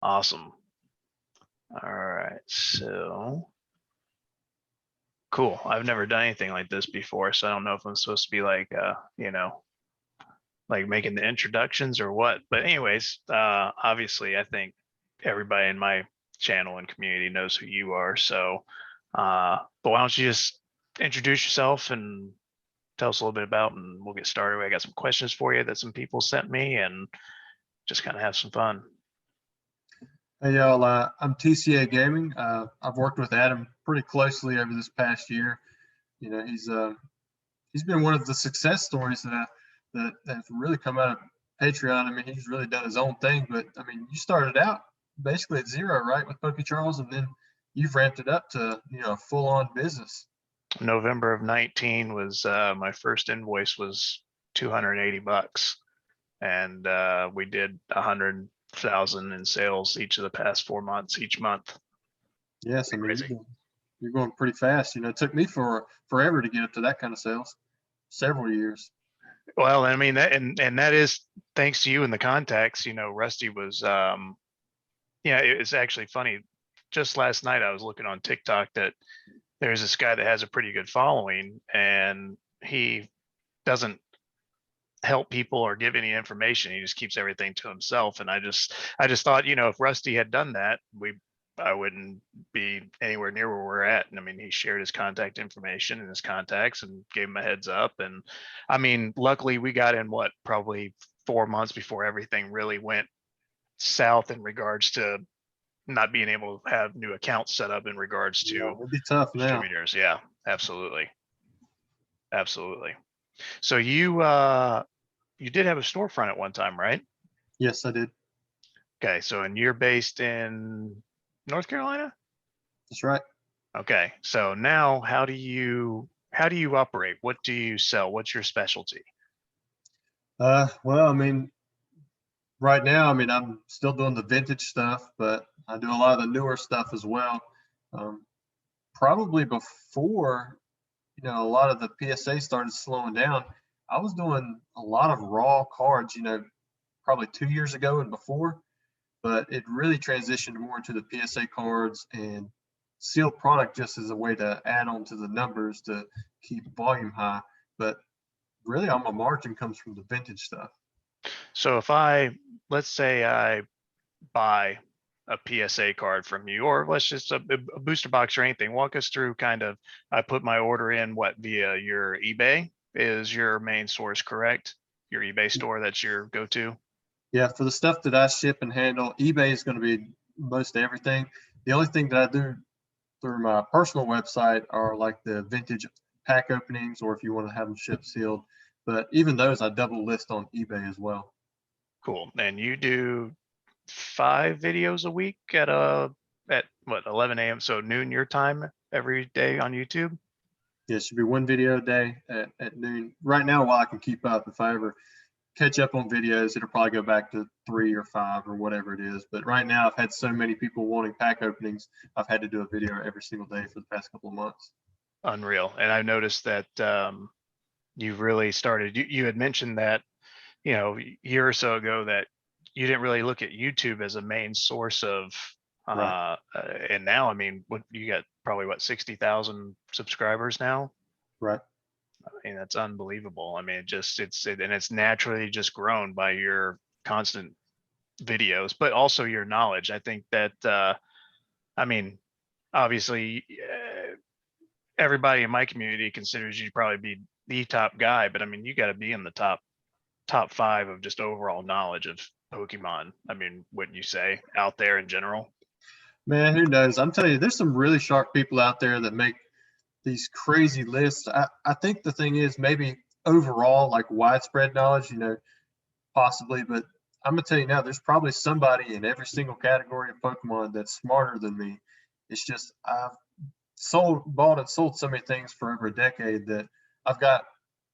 Awesome. All right, so cool. I've never done anything like this before, so I don't know if I'm supposed to be like, like making the introductions or what. But anyways, obviously, I think everybody in my channel and community knows who you are. So, but why don't you just introduce yourself and tell us a little bit about, and we'll get started. I got some questions for you that some people sent me, and just kind of have some fun. Hey y'all, I'm TCA Gaming. I've worked with Adam pretty closely over this past year. You know, he's been one of the success stories that have really come out of Patreon. I mean, he's really done his own thing. But I mean, you started out basically at zero, right, with PokeCharles, and then you've ramped it up to a full-on business. November of 19 was my first invoice was $280, and we did 100,000 in sales each of the past 4 months each month. Yes, I mean you're going pretty fast. You know, it took me forever to get up to that kind of sales, several years. Well, I mean that, and that is thanks to you and the contacts. You know, Rusty was, yeah, it's actually funny. Just last night, I was looking on TikTok that there's this guy that has a pretty good following, and he doesn't help people or give any information. He just keeps everything to himself. And I just thought, if Rusty had done that, I wouldn't be anywhere near where we're at. And I mean, he shared his contact information and his contacts and gave him a heads up. And I mean, luckily we got in probably 4 months before everything really went south in regards to not being able to have new accounts set up in regards to it'd be tough now. distributors. Yeah, absolutely. Absolutely. So you did have a storefront at one time, right? Yes, I did. Okay, so and you're based in North Carolina? That's right. Okay, so now how do you operate? What do you sell? What's your specialty? Well, I mean, right now, I mean, I'm still doing the vintage stuff, but I do a lot of the newer stuff as well. Probably before, a lot of the PSA started slowing down, I was doing a lot of raw cards, probably 2 years ago and before, but it really transitioned more into the PSA cards and sealed product just as a way to add on to the numbers to keep volume high. But really, all my margin comes from the vintage stuff. So if let's say I buy a PSA card from you, or let's just a booster box or anything, walk us through kind of, I put my order in via your eBay is your main source, correct? Your eBay store, that's your go-to? Yeah, for the stuff that I ship and handle, eBay is going to be most everything. The only thing that I do through my personal website are like the vintage pack openings, or if you want to have them shipped sealed. But even those I double list on eBay as well. Cool. And you do 5 videos a week at what, 11 a.m. so noon your time every day on YouTube? Yeah, it should be one video a day at noon. Right now, while I can keep up, if I ever catch up on videos, it'll probably go back to 3 or 5 or whatever it is. But right now, I've had so many people wanting pack openings, I've had to do a video every single day for the past couple of months. Unreal. And I've noticed that you've really started, you had mentioned that, a year or so ago that you didn't really look at YouTube as a main source of, Right. And now, I mean, what you got probably 60,000 subscribers now? Right. I mean, that's unbelievable. I mean, and it's naturally just grown by your constant videos, but also your knowledge. I think that, I mean, obviously, everybody in my community considers you to probably be the top guy, but I mean, you got to be in the top 5 of just overall knowledge of Pokemon. I mean, wouldn't you say, out there in general? Man, who knows? I'm telling you, there's some really sharp people out there that make these crazy lists. I think the thing is maybe overall, like widespread knowledge, possibly, but I'm gonna tell you now, there's probably somebody in every single category of Pokemon that's smarter than me. It's just I've bought and sold so many things for over a decade that I've got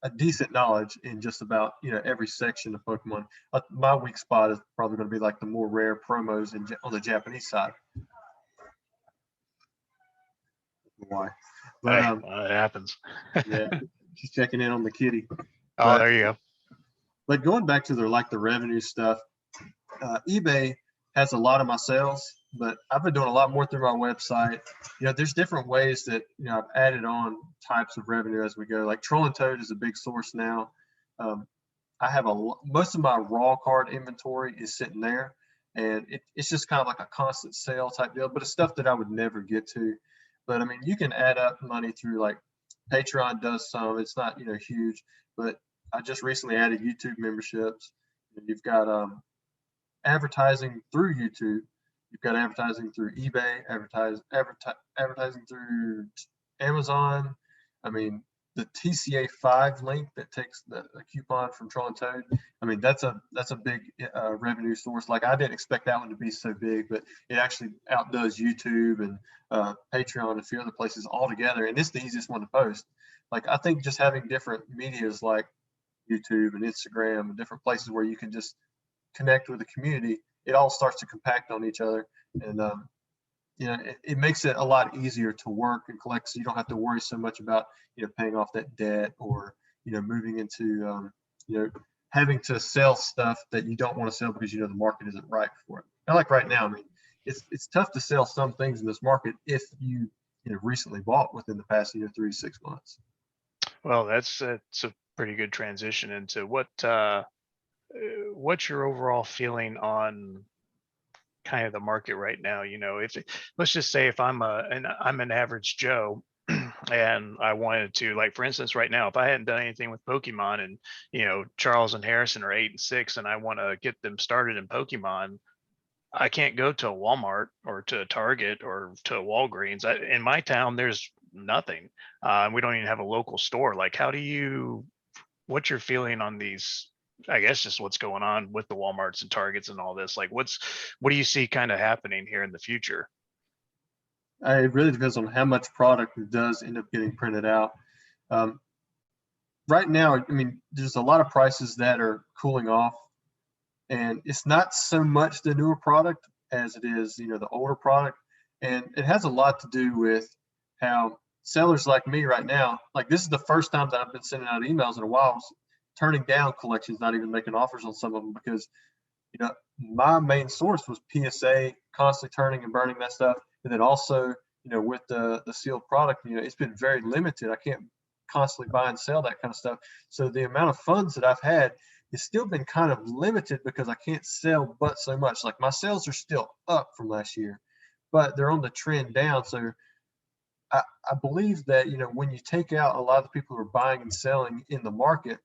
a decent knowledge in just about every section of Pokemon. My weak spot is probably going to be like the more rare promos on the Japanese side. Why? But Hey, it happens. Yeah, just checking in on the kitty. Oh, But there you go. But going back to the revenue stuff, eBay, has a lot of my sales, but I've been doing a lot more through my website. There's different ways that, I've added on types of revenue as we go. Like Troll and Toad is a big source now. I have most of my raw card inventory is sitting there, and it's just kind of like a constant sale type deal, but it's stuff that I would never get to. But I mean, you can add up money through, like Patreon does some. It's not, huge, but I just recently added YouTube memberships. You've got advertising through YouTube. You've got advertising through eBay, advertising through Amazon. I mean, the TCA 5 link that takes the coupon from Troll and Toad. I mean, that's a big revenue source. Like, I didn't expect that one to be so big, but it actually outdoes YouTube and Patreon and a few other places altogether. And it's the easiest one to post. Like, I think just having different medias like YouTube and Instagram and different places where you can just connect with the community, it all starts to compact on each other. And it makes it a lot easier to work and collect, so you don't have to worry so much about paying off that debt, or moving into having to sell stuff that you don't want to sell because the market isn't right for it. And like right now, I mean, it's tough to sell some things in this market if you recently bought within the past 3 to 6 months. Well, that's a pretty good transition into what's your overall feeling on kind of the market right now. Let's just say if I'm an average Joe and I wanted to, like, for instance, right now, if I hadn't done anything with Pokemon, and Charles and Harrison are 8 and 6, and I want to get them started in Pokemon, I can't go to a Walmart or to a Target or to a Walgreens. In my town, there's nothing. We don't even have a local store. Like, what's your feeling on these? I guess just what's going on with the Walmarts and Targets and all this. Like, what do you see kind of happening here in the future? It really depends on how much product does end up getting printed out. Right now, I mean, there's a lot of prices that are cooling off, and it's not so much the newer product as it is, the older product. And it has a lot to do with how sellers like me right now, like, this is the first time that I've been sending out emails in a while, turning down collections, not even making offers on some of them, because my main source was PSA, constantly turning and burning that stuff. And then also, with the sealed product, it's been very limited. I can't constantly buy and sell that kind of stuff. So the amount of funds that I've had has still been kind of limited because I can't sell but so much. Like, my sales are still up from last year, but they're on the trend down. So I believe that, when you take out a lot of the people who are buying and selling in the market,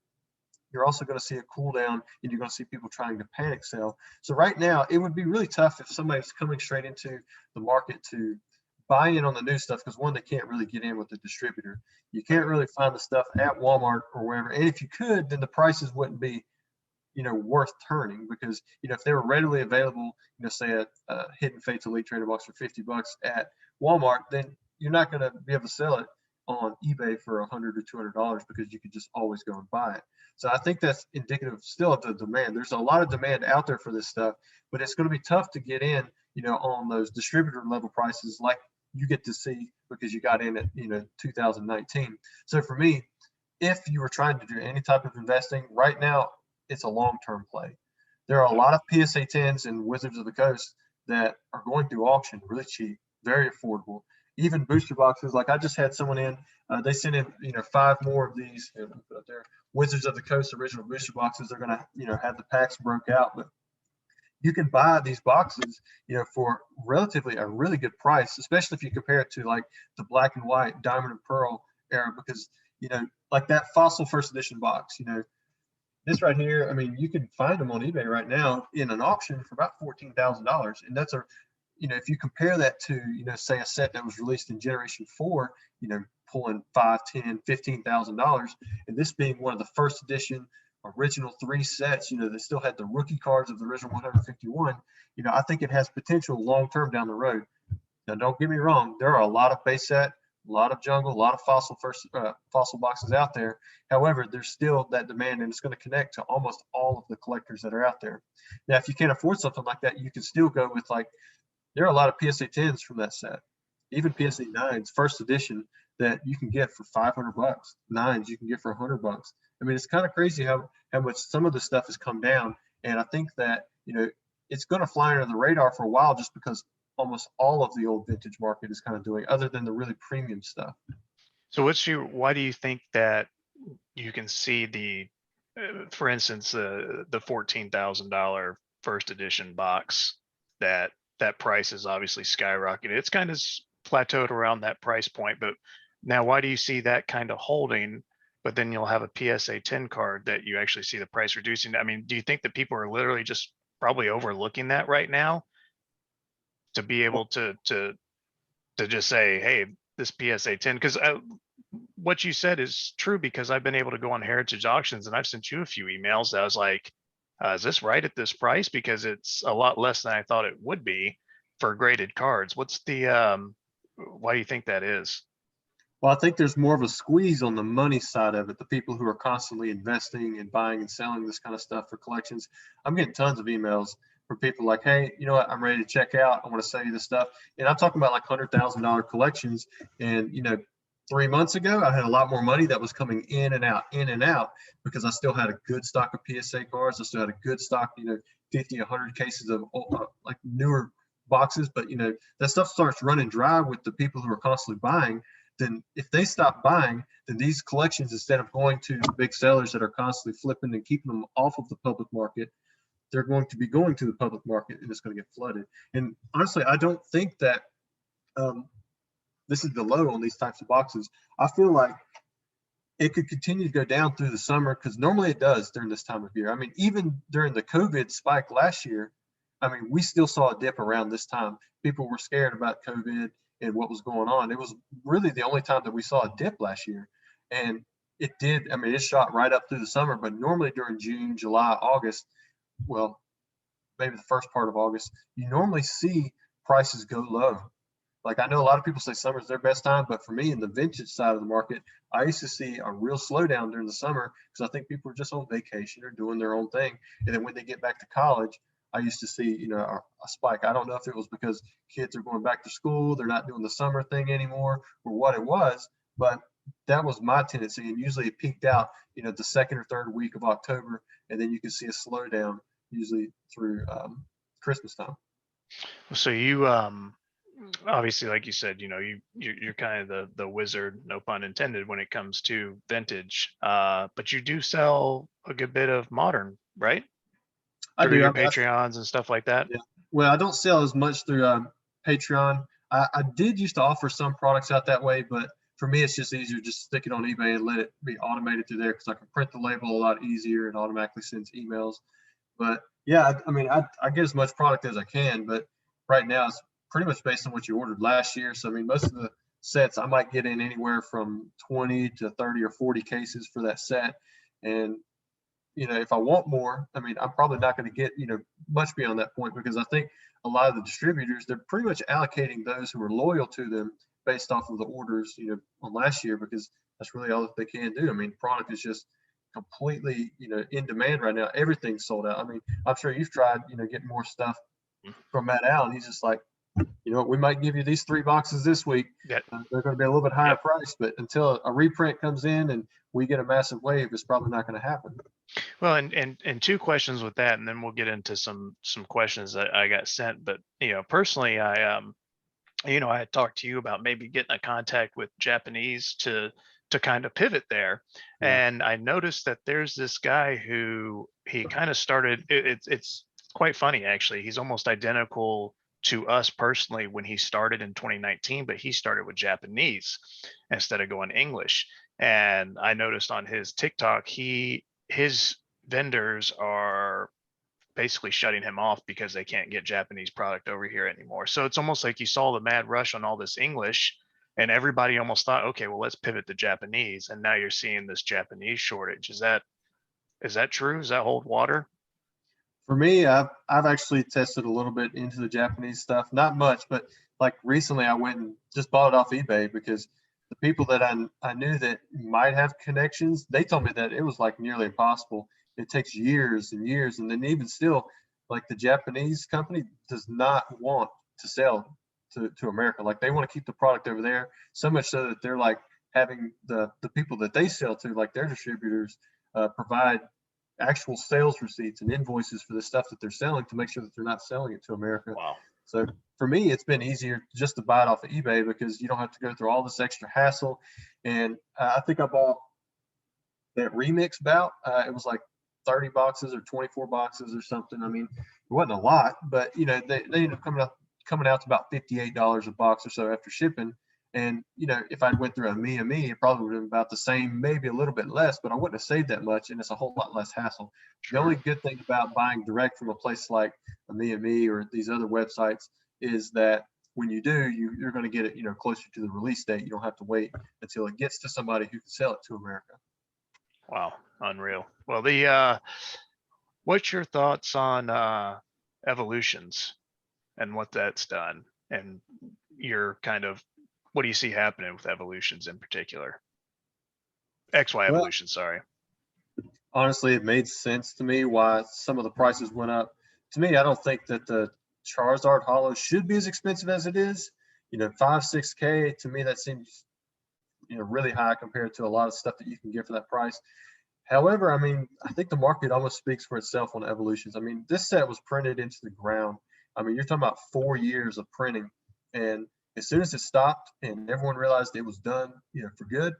you're also going to see a cool down, and you're going to see people trying to panic sell. So right now, it would be really tough if somebody's coming straight into the market to buy in on the new stuff, because one, they can't really get in with the distributor. You can't really find the stuff at Walmart or wherever. And if you could, then the prices wouldn't be, worth turning, because, if they were readily available, say a Hidden Fates Elite Trainer box for $50 at Walmart, then you're not going to be able to sell it on eBay for $100 or $200 because you could just always go and buy it. So I think that's indicative still of the demand. There's a lot of demand out there for this stuff, but it's going to be tough to get in, on those distributor level prices like you get to see because you got in at, 2019. So for me, if you were trying to do any type of investing right now, it's a long-term play. There are a lot of PSA 10s and Wizards of the Coast that are going through auction really cheap, very affordable. Even booster boxes, like I just had someone in, they sent in, 5 more of these. Here, let me put it up there. Wizards of the Coast original booster boxes. They're gonna, have the packs broke out, but you can buy these boxes, for relatively a really good price, especially if you compare it to like the black and white diamond and pearl era, because like that fossil first edition box, this right here, I mean, you can find them on eBay right now in an auction for about $14,000, and that's if you compare that to, say a set that was released in Generation 4, pulling $5, $10, $15,000, and this being one of the first edition original 3 sets, that still had the rookie cards of the original 151, I think it has potential long-term down the road. Now, don't get me wrong, there are a lot of base set, a lot of jungle, a lot of fossil boxes out there. However, there's still that demand, and it's going to connect to almost all of the collectors that are out there. Now, if you can't afford something like that, you can still go with, like, there are a lot of PSA 10s from that set, even PSA 9s, first edition, that you can get for $500. 9s you can get for $100. I mean, it's kind of crazy how much some of the stuff has come down. And I think that, it's going to fly under the radar for a while just because almost all of the old vintage market is kind of doing, other than the really premium stuff. So why do you think that you can see for instance, the $14,000 first edition box, that price is obviously skyrocketed. It's kind of plateaued around that price point, but now why do you see that kind of holding? But then you'll have a PSA 10 card that you actually see the price reducing. I mean, do you think that people are literally just probably overlooking that right now to be able to just say, hey, this PSA 10? Because what you said is true, because I've been able to go on Heritage Auctions and I've sent you a few emails that I was like, is this right at this price? Because it's a lot less than I thought it would be for graded cards. Why do you think that is? Well, I think there's more of a squeeze on the money side of it. The people who are constantly investing and buying and selling this kind of stuff for collections. I'm getting tons of emails from people like, hey, you know what? I'm ready to check out. I want to sell you this stuff. And I'm talking about like $100,000 collections. And, 3 months ago, I had a lot more money that was coming in and out, because I still had a good stock of PSA cards. I still had a good stock, 50, 100 cases of like newer boxes. But, that stuff starts running dry with the people who are constantly buying. Then if they stop buying, then these collections, instead of going to big sellers that are constantly flipping and keeping them off of the public market, they're going to be going to the public market, and it's going to get flooded. And honestly, I don't think that this is the low on these types of boxes. I feel like it could continue to go down through the summer, because normally it does during this time of year. I mean, even during the COVID spike last year, we still saw a dip around this time. People were scared about COVID and what was going on. It was really the only time that we saw a dip last year. And it did, it shot right up through the summer, but normally during June, July, August, well, maybe the first part of August, you normally see prices go low. Like, I know a lot of people say summer is their best time, but for me, in the vintage side of the market, I used to see a real slowdown during the summer, because I think people are just on vacation or doing their own thing. And then when they get back to college, I used to see, a spike. I don't know if it was because kids are going back to school, they're not doing the summer thing anymore, or what it was, but that was my tendency. And usually it peaked out, the second or third week of October, and then you can see a slowdown usually through Christmas time. So you obviously, like you said, you're kind of the wizard, no pun intended, when it comes to vintage. But you do sell a good bit of modern, right? I Through do. your Patreons and stuff like that. Yeah. Well, I don't sell as much through Patreon. I did used to offer some products out that way, but for me, it's just easier just stick it on eBay and let it be automated through there, because I can print the label a lot easier and automatically sends emails. But yeah, I get as much product as I can, but right now it's pretty much based on what you ordered last year. So most of the sets I might get in anywhere from 20 to 30 or 40 cases for that set. And if I want more, I'm probably not going to get, much beyond that point, because I think a lot of the distributors, they're pretty much allocating those who are loyal to them based off of the orders, on last year, because that's really all that they can do. Product is just completely, in demand right now. Everything's sold out. I'm sure you've tried, getting more stuff from Matt Allen. He's just like, we might give you these 3 boxes this week. Yeah. They're going to be a little bit higher price, but until a reprint comes in and we get a massive wave, it's probably not going to happen. Well, and 2 questions with that, and then we'll get into some questions that I got sent. But personally, I I had talked to you about maybe getting a contact with Japanese to kind of pivot there. Yeah. And I noticed that there's this guy who he kind of started. It's quite funny, actually. He's almost identical to us personally when he started in 2019, but he started with Japanese instead of going English. And I noticed on his TikTok, his vendors are basically shutting him off because they can't get Japanese product over here anymore. So it's almost like you saw the mad rush on all this English, and everybody almost thought, okay, well, let's pivot to Japanese. And now you're seeing this Japanese shortage. Is that true? Does that hold water? For me, I've actually tested a little bit into the Japanese stuff, not much, but like recently I went and just bought it off eBay, because the people that I knew that might have connections, they told me that it was like nearly impossible. It takes years and years. And then even still, like, the Japanese company does not want to sell to America. Like, they want to keep the product over there, so much so that they're like having the people that they sell to, like their distributors, provide actual sales receipts and invoices for the stuff that they're selling to make sure that they're not selling it to America. Wow. So for me, it's been easier just to buy it off of eBay because you don't have to go through all this extra hassle. And I think I bought that remix bout. It was like 30 boxes or 24 boxes or something. I mean, it wasn't a lot, but you know, they ended up coming out to about $58 a box or so after shipping. And you know, if I went through a me, it probably would have been about the same, maybe a little bit less, but I wouldn't have saved that much, and it's a whole lot less hassle. The only good thing about buying direct from a place like a me or these other websites is that when you do, you're going to get it, you know, closer to the release date. You don't have to wait until it gets to somebody who can sell it to America. Wow, unreal. Well, what's your thoughts on evolutions and what that's done, and your kind of, what do you see happening with evolutions in particular? XY Well, evolution, sorry. honestly, it made sense to me why some of the prices went up. To me, I don't think that the Charizard Hollow should be as expensive as it is. You know, 5-6K, to me, that seems, you know, really high compared to a lot of stuff that you can get for that price. However, I mean, I think the market almost speaks for itself on evolutions. I mean, this set was printed into the ground. I mean, you're talking about 4 years of printing, and as soon as it stopped and everyone realized it was done, you know, for good,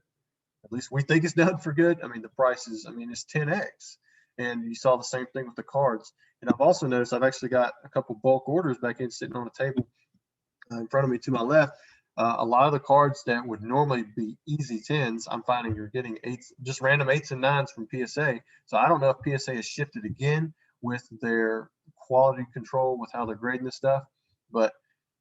at least we think it's done for good. I mean, the prices, I mean, it's 10x. And you saw the same thing with the cards. And I've also noticed I've actually got a couple bulk orders back in sitting on a table in front of me to my left. A lot of the cards that would normally be easy 10s, I'm finding you're getting eights, just random 8s and 9s from PSA. So I don't know if PSA has shifted again with their quality control with how they're grading this stuff. But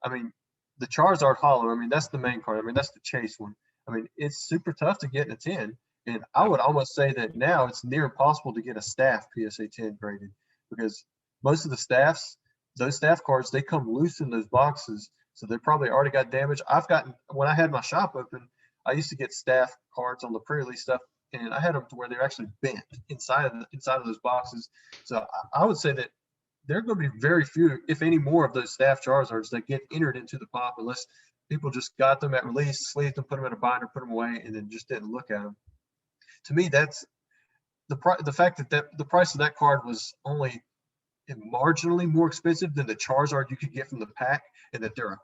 I mean, the Charizard Hollow, I mean, that's the main card. I mean, that's the chase one. I mean, it's super tough to get in a 10. And I would almost say that now it's near impossible to get a staff PSA 10 graded because most of the staffs, those staff cards, they come loose in those boxes. So they probably already got damaged. I've gotten, when I had my shop open, I used to get staff cards on the pre-release stuff, and I had them to where they're actually bent inside of those boxes. So I would say that there are going to be very few, if any more, of those staff Charizards that get entered into the pop unless people just got them at release, sleeved them, put them in a binder, put them away, and then just didn't look at them. To me, that's the fact that the price of that card was only marginally more expensive than the Charizard you could get from the pack, and that there are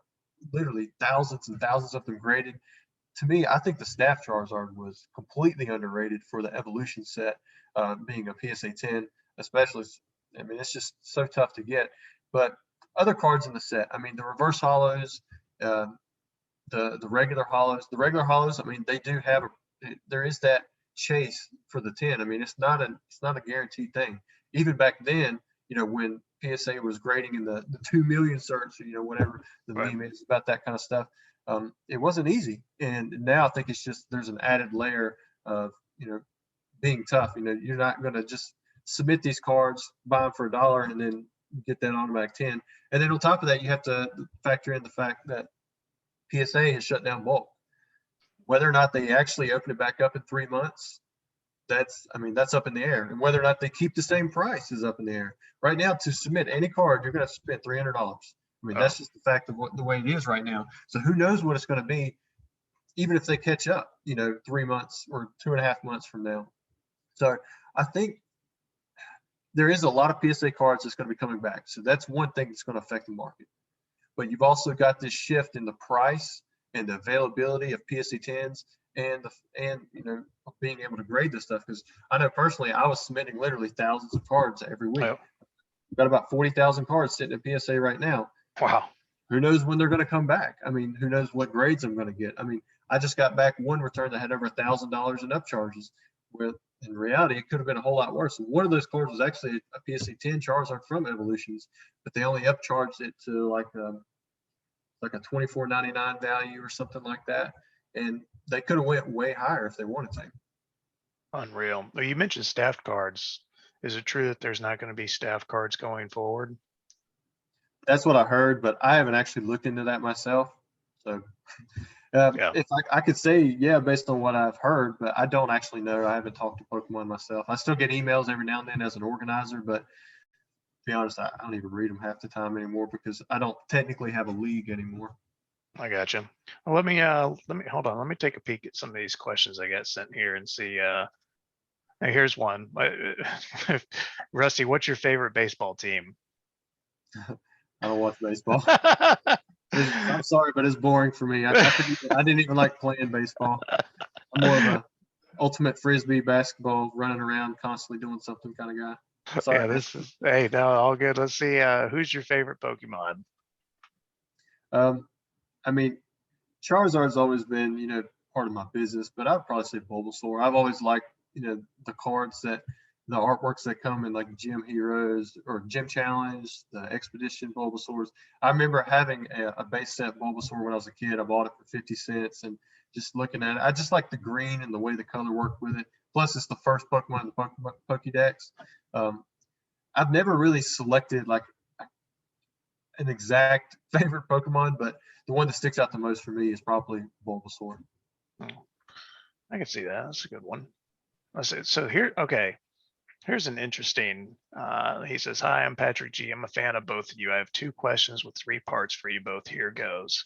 literally thousands and thousands of them graded. To me, I think the staff Charizard was completely underrated for the evolution set, being a PSA 10, especially. I mean, it's just so tough to get. But other cards in the set, I mean, the reverse hollows, the regular hollows, I mean, they do have there is that chase for the 10. I mean, it's not a guaranteed thing. Even back then, you know, when PSA was grading in the 2 million search, you know, whatever the meme is about that kind of stuff, it wasn't easy. And now I think it's just there's an added layer of, you know, being tough. You know, you're not going to just submit these cards, buy them for $1, and then get that automatic 10. And then on top of that, you have to factor in the fact that PSA has shut down bulk. Whether or not they actually open it back up in 3 months, that's up in the air. And whether or not they keep the same price is up in the air. Right now, to submit any card, you're going to spend $300. I mean, that's just the fact of the way it is right now. So who knows what it's going to be, even if they catch up, you know, 3 months or 2.5 months from now. So I think there is a lot of PSA cards that's going to be coming back. So that's one thing that's going to affect the market. But you've also got this shift in the price and the availability of PSA 10s and you know, being able to grade this stuff. Because I know personally, I was submitting literally thousands of cards every week. Yep. We've got about 40,000 cards sitting in PSA right now. Wow. Who knows when they're going to come back? I mean, who knows what grades I'm going to get? I mean, I just got back one return that had over $1,000 in upcharges. Where in reality, it could have been a whole lot worse. One of those cards was actually a PSA 10 Charizard from Evolutions, but they only upcharged it to like a $24.99 value or something like that. And they could have went way higher if they wanted to. Unreal. Well, you mentioned staffed cards. Is it true that there's not going to be staff cards going forward? That's what I heard, but I haven't actually looked into that myself. So if I could say, yeah, based on what I've heard, but I don't actually know. I haven't talked to Pokemon myself. I still get emails every now and then as an organizer, but to be honest, I don't even read them half the time anymore because I don't technically have a league anymore. I got you. Well, let me hold on. Let me take a peek at some of these questions I got sent here and see. Now, here's one. Rusty, what's your favorite baseball team? I don't watch baseball. I'm sorry, but it's boring for me. I didn't even like playing baseball. I'm more of a ultimate frisbee basketball, running around constantly doing something kind of guy. Sorry, Yeah, man. this is, hey, no, all good. Let's see. Who's your favorite Pokemon? I mean, Charizard's always been, part of my business, but I'd probably say Bulbasaur. I've always liked, the cards the artworks that come in like Gym Heroes or Gym Challenge, the Expedition Bulbasaurs. I remember having a base set Bulbasaur when I was a kid. I bought it for 50 cents and just looking at it. I just like the green and the way the color worked with it. Plus, it's the first Pokemon in the Pokédex. Um, I've never really selected like an exact favorite Pokemon, but the one that sticks out the most for me is probably Bulbasaur. I can see that. That's a good one. Let's see. So here, okay. Here's an interesting, he says, hi, I'm Patrick G. I'm a fan of both of you. I have two questions with three parts for you both. Here goes.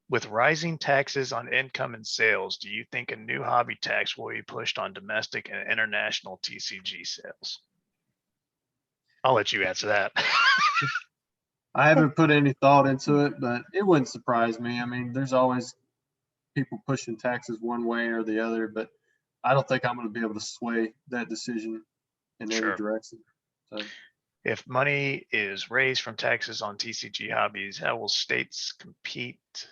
With rising taxes on income and sales, do you think a new hobby tax will be pushed on domestic and international TCG sales? I'll let you answer that. I haven't put any thought into it, but it wouldn't surprise me. I mean, there's always people pushing taxes one way or the other, but I don't think I'm going to be able to sway that decision in any Sure. direction. So, If money is raised from taxes on TCG hobbies, how will states compete?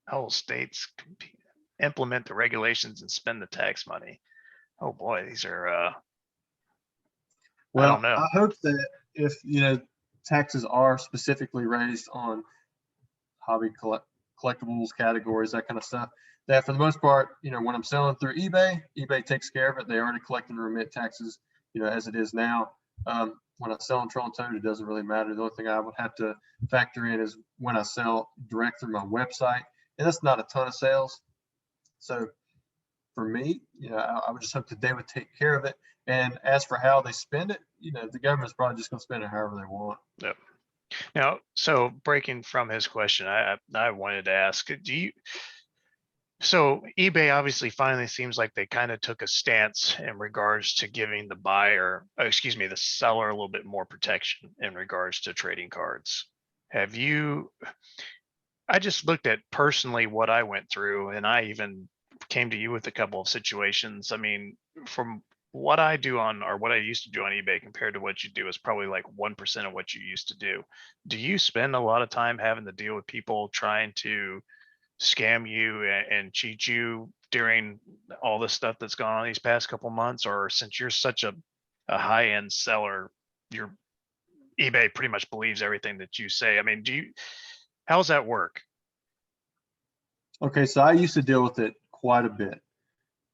How will states compete? Implement the regulations and spend the tax money? Oh boy, these are, I well, don't know. I hope that if, taxes are specifically raised on hobby collectibles categories, that kind of stuff, that for the most part, when I'm selling through eBay takes care of it. They already collect and remit taxes, as it is now. When I sell in Troll and Toad, it doesn't really matter. The only thing I would have to factor in is when I sell direct through my website, and that's not a ton of sales. So for me, I would just hope that they would take care of it. And as for how they spend it, the government's probably just going to spend it however they want. Yep. Now, so breaking from his question, I wanted to ask, so eBay obviously finally seems like they kind of took a stance in regards to giving the buyer, the seller, a little bit more protection in regards to trading cards. I just looked at personally what I went through, and I even came to you with a couple of situations. I mean, from what I do or what I used to do on eBay compared to what you do is probably like 1% of what you used to do. Do you spend a lot of time having to deal with people trying to scam you and cheat you during all this stuff that's gone on these past couple months? Or since you're such a high-end seller, your eBay pretty much believes everything that you say? I mean, how's that work? Okay, so I used to deal with it quite a bit,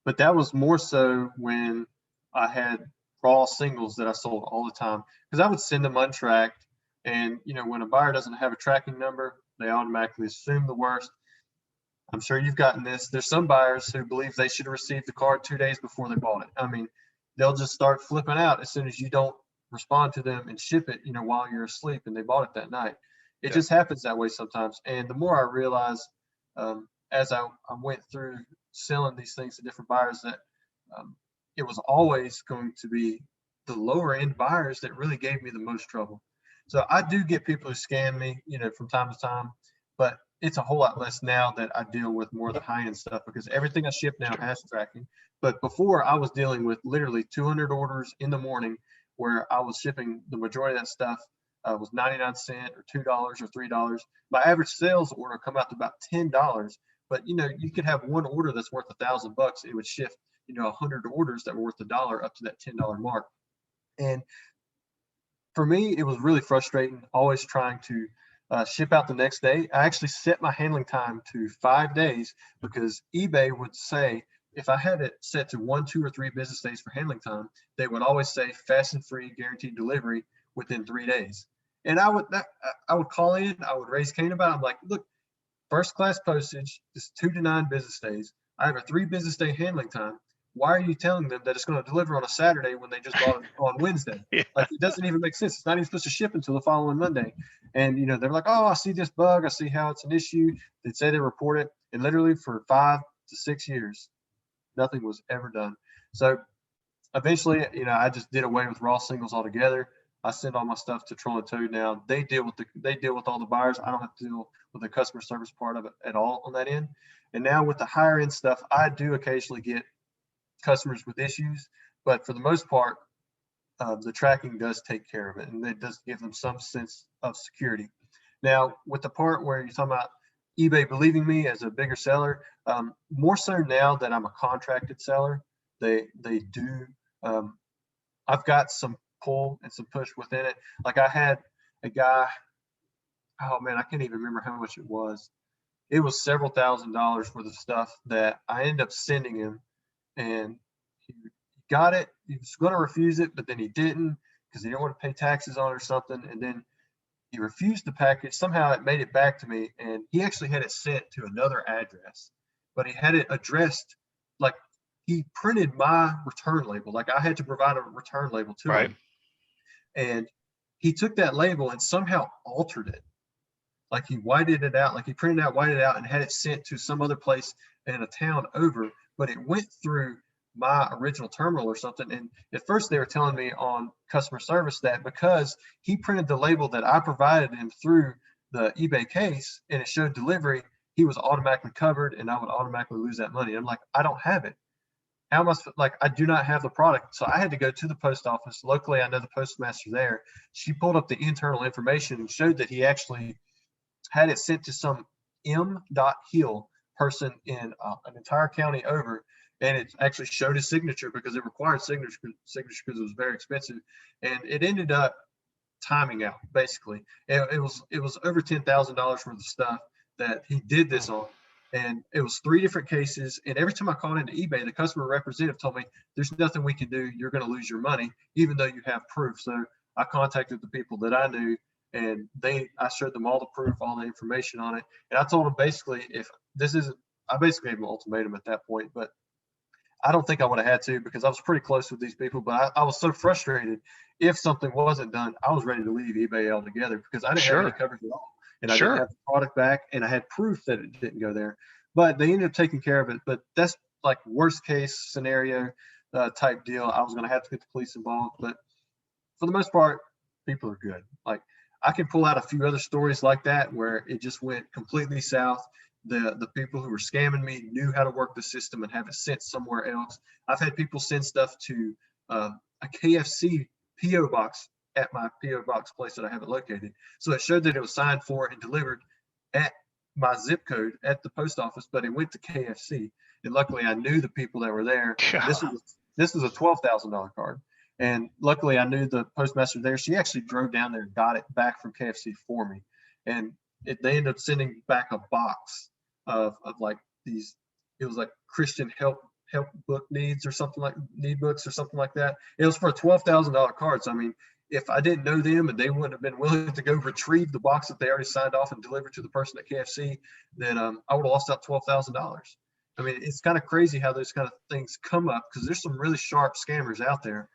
but that was more so when I had raw singles that I sold all the time, because I would send them untracked. And, when a buyer doesn't have a tracking number, they automatically assume the worst. I'm sure you've gotten this. There's some buyers who believe they should have received the card 2 days before they bought it. I mean, they'll just start flipping out as soon as you don't respond to them and ship it, while you're asleep and they bought it that night. It just happens that way sometimes. And the more I realize, as I went through selling these things to different buyers, that it was always going to be the lower end buyers that really gave me the most trouble. So I do get people who scam me, from time to time, but it's a whole lot less now that I deal with more of the high end stuff, because everything I ship now has tracking. But before, I was dealing with literally 200 orders in the morning where I was shipping the majority of that stuff. Was 99 cents or $2 or $3. My average sales order come out to about $10. But you could have one order that's worth $1,000. It would shift 100 orders that were worth $1 up to that $10 mark. And for me, it was really frustrating, always trying to ship out the next day. I actually set my handling time to 5 days, because eBay would say, if I had it set to 1, 2, or 3 business days for handling time, they would always say fast and free guaranteed delivery within 3 days. And I would call in, I would raise Cain about it. I'm like, look, first class postage is 2 to 9 business days. I have a 3 business day handling time. Why are you telling them that it's going to deliver on a Saturday when they just bought it on Wednesday? Yeah. Like, it doesn't even make sense. It's not even supposed to ship until the following Monday. And, they're like, oh, I see this bug. I see how it's an issue. They'd say they report it. And literally for 5 to 6 years, nothing was ever done. So eventually, I just did away with raw singles altogether. I send all my stuff to Troll and Toad now. They deal with all the buyers. I don't have to deal with the customer service part of it at all on that end. And now with the higher end stuff, I do occasionally get customers with issues, but for the most part, the tracking does take care of it, and it does give them some sense of security. Now, with the part where you're talking about eBay believing me as a bigger seller, more so now that I'm a contracted seller, they do. I've got some pull and some push within it. Like I had a guy, oh man, I can't even remember how much it was. It was several $1,000s worth of stuff that I ended up sending him, and he got it. He was going to refuse it, but then he didn't because he didn't want to pay taxes on it or something. And then he refused the package. Somehow it made it back to me, and he actually had it sent to another address, but he had it addressed like he printed my return label. Like I had to provide a return label to Right. him, and he took that label and somehow altered it. Like he whited it out, like he printed out, whited it out, and had it sent to some other place in a town over, but it went through my original terminal or something. And at first they were telling me on customer service that because he printed the label that I provided him through the eBay case and it showed delivery, he was automatically covered and I would automatically lose that money. I'm like, I don't have it. How am I, like, I do not have the product. So I had to go to the post office. Luckily, I know the postmaster there. She pulled up the internal information and showed that he actually had it sent to some M.Hill person in an entire county over, and it actually showed his signature because it required signature because it was very expensive, and it ended up timing out basically. It was over $10,000 worth of stuff that he did this on, and it was 3 different cases. And every time I called into eBay, the customer representative told me, "There's nothing we can do. You're going to lose your money, even though you have proof." So I contacted the people that I knew, and I showed them all the proof, all the information on it. And I told them basically, if this isn't, I basically gave them an ultimatum at that point, but I don't think I would have had to because I was pretty close with these people, but I was so frustrated. If something wasn't done, I was ready to leave eBay altogether because I didn't have any Sure. coverage at all. And I didn't Sure. have the product back, and I had proof that it didn't go there. But they ended up taking care of it. But that's like worst case scenario type deal. I was going to have to get the police involved, but for the most part, people are good. Like I can pull out a few other stories like that where it just went completely south. The people who were scamming me knew how to work the system and have it sent somewhere else. I've had people send stuff to a KFC PO box at my PO box place that I have it located. So it showed that it was signed for and delivered at my zip code at the post office, but it went to KFC. And luckily, I knew the people that were there. This was a $12,000 card. And luckily, I knew the postmaster there. She actually drove down there and got it back from KFC for me. And they ended up sending back a box of like these. It was like Christian help book needs or something like need books or something like that. It was for a $12,000 card. So I mean, if I didn't know them and they wouldn't have been willing to go retrieve the box that they already signed off and deliver to the person at KFC, then I would have lost out $12,000. I mean, it's kind of crazy how those kind of things come up because there's some really sharp scammers out there.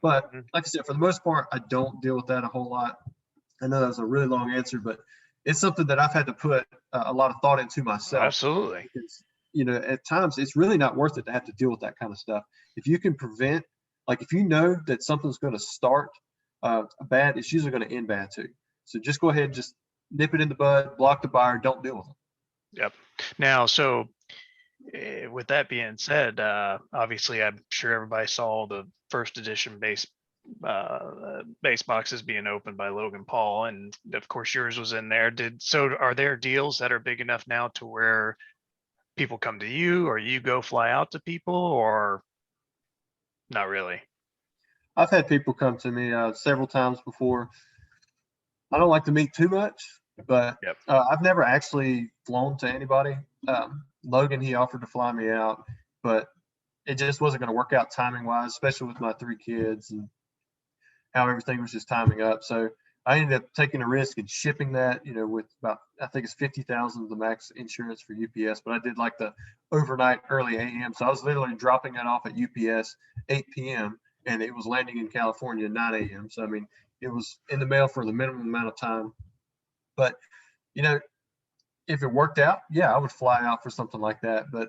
But like I said, for the most part, I don't deal with that a whole lot. I know that was a really long answer, but it's something that I've had to put a lot of thought into myself. Absolutely. Because, at times it's really not worth it to have to deal with that kind of stuff. If you can prevent, like if you know that something's going to start bad, it's usually going to end bad too. So just go ahead and just nip it in the bud, block the buyer, don't deal with them. Yep. Now, so with that being said, obviously, I'm sure everybody saw the first edition base boxes being opened by Logan Paul, and of course yours was in there. Are there deals that are big enough now to where people come to you, or you go fly out to people, or not really? I've had people come to me several times before. I don't like to meet too much, but Yep. I've never actually flown to anybody. Logan, he offered to fly me out, but it just wasn't going to work out timing wise, especially with my 3 kids and how everything was just timing up. So I ended up taking a risk and shipping that, with about, I think it's 50,000 the max insurance for UPS, but I did like the overnight early AM. So I was literally dropping that off at UPS 8 p.m. and it was landing in California at 9 a.m. So, I mean, it was in the mail for the minimum amount of time. But, if it worked out, yeah, I would fly out for something like that. But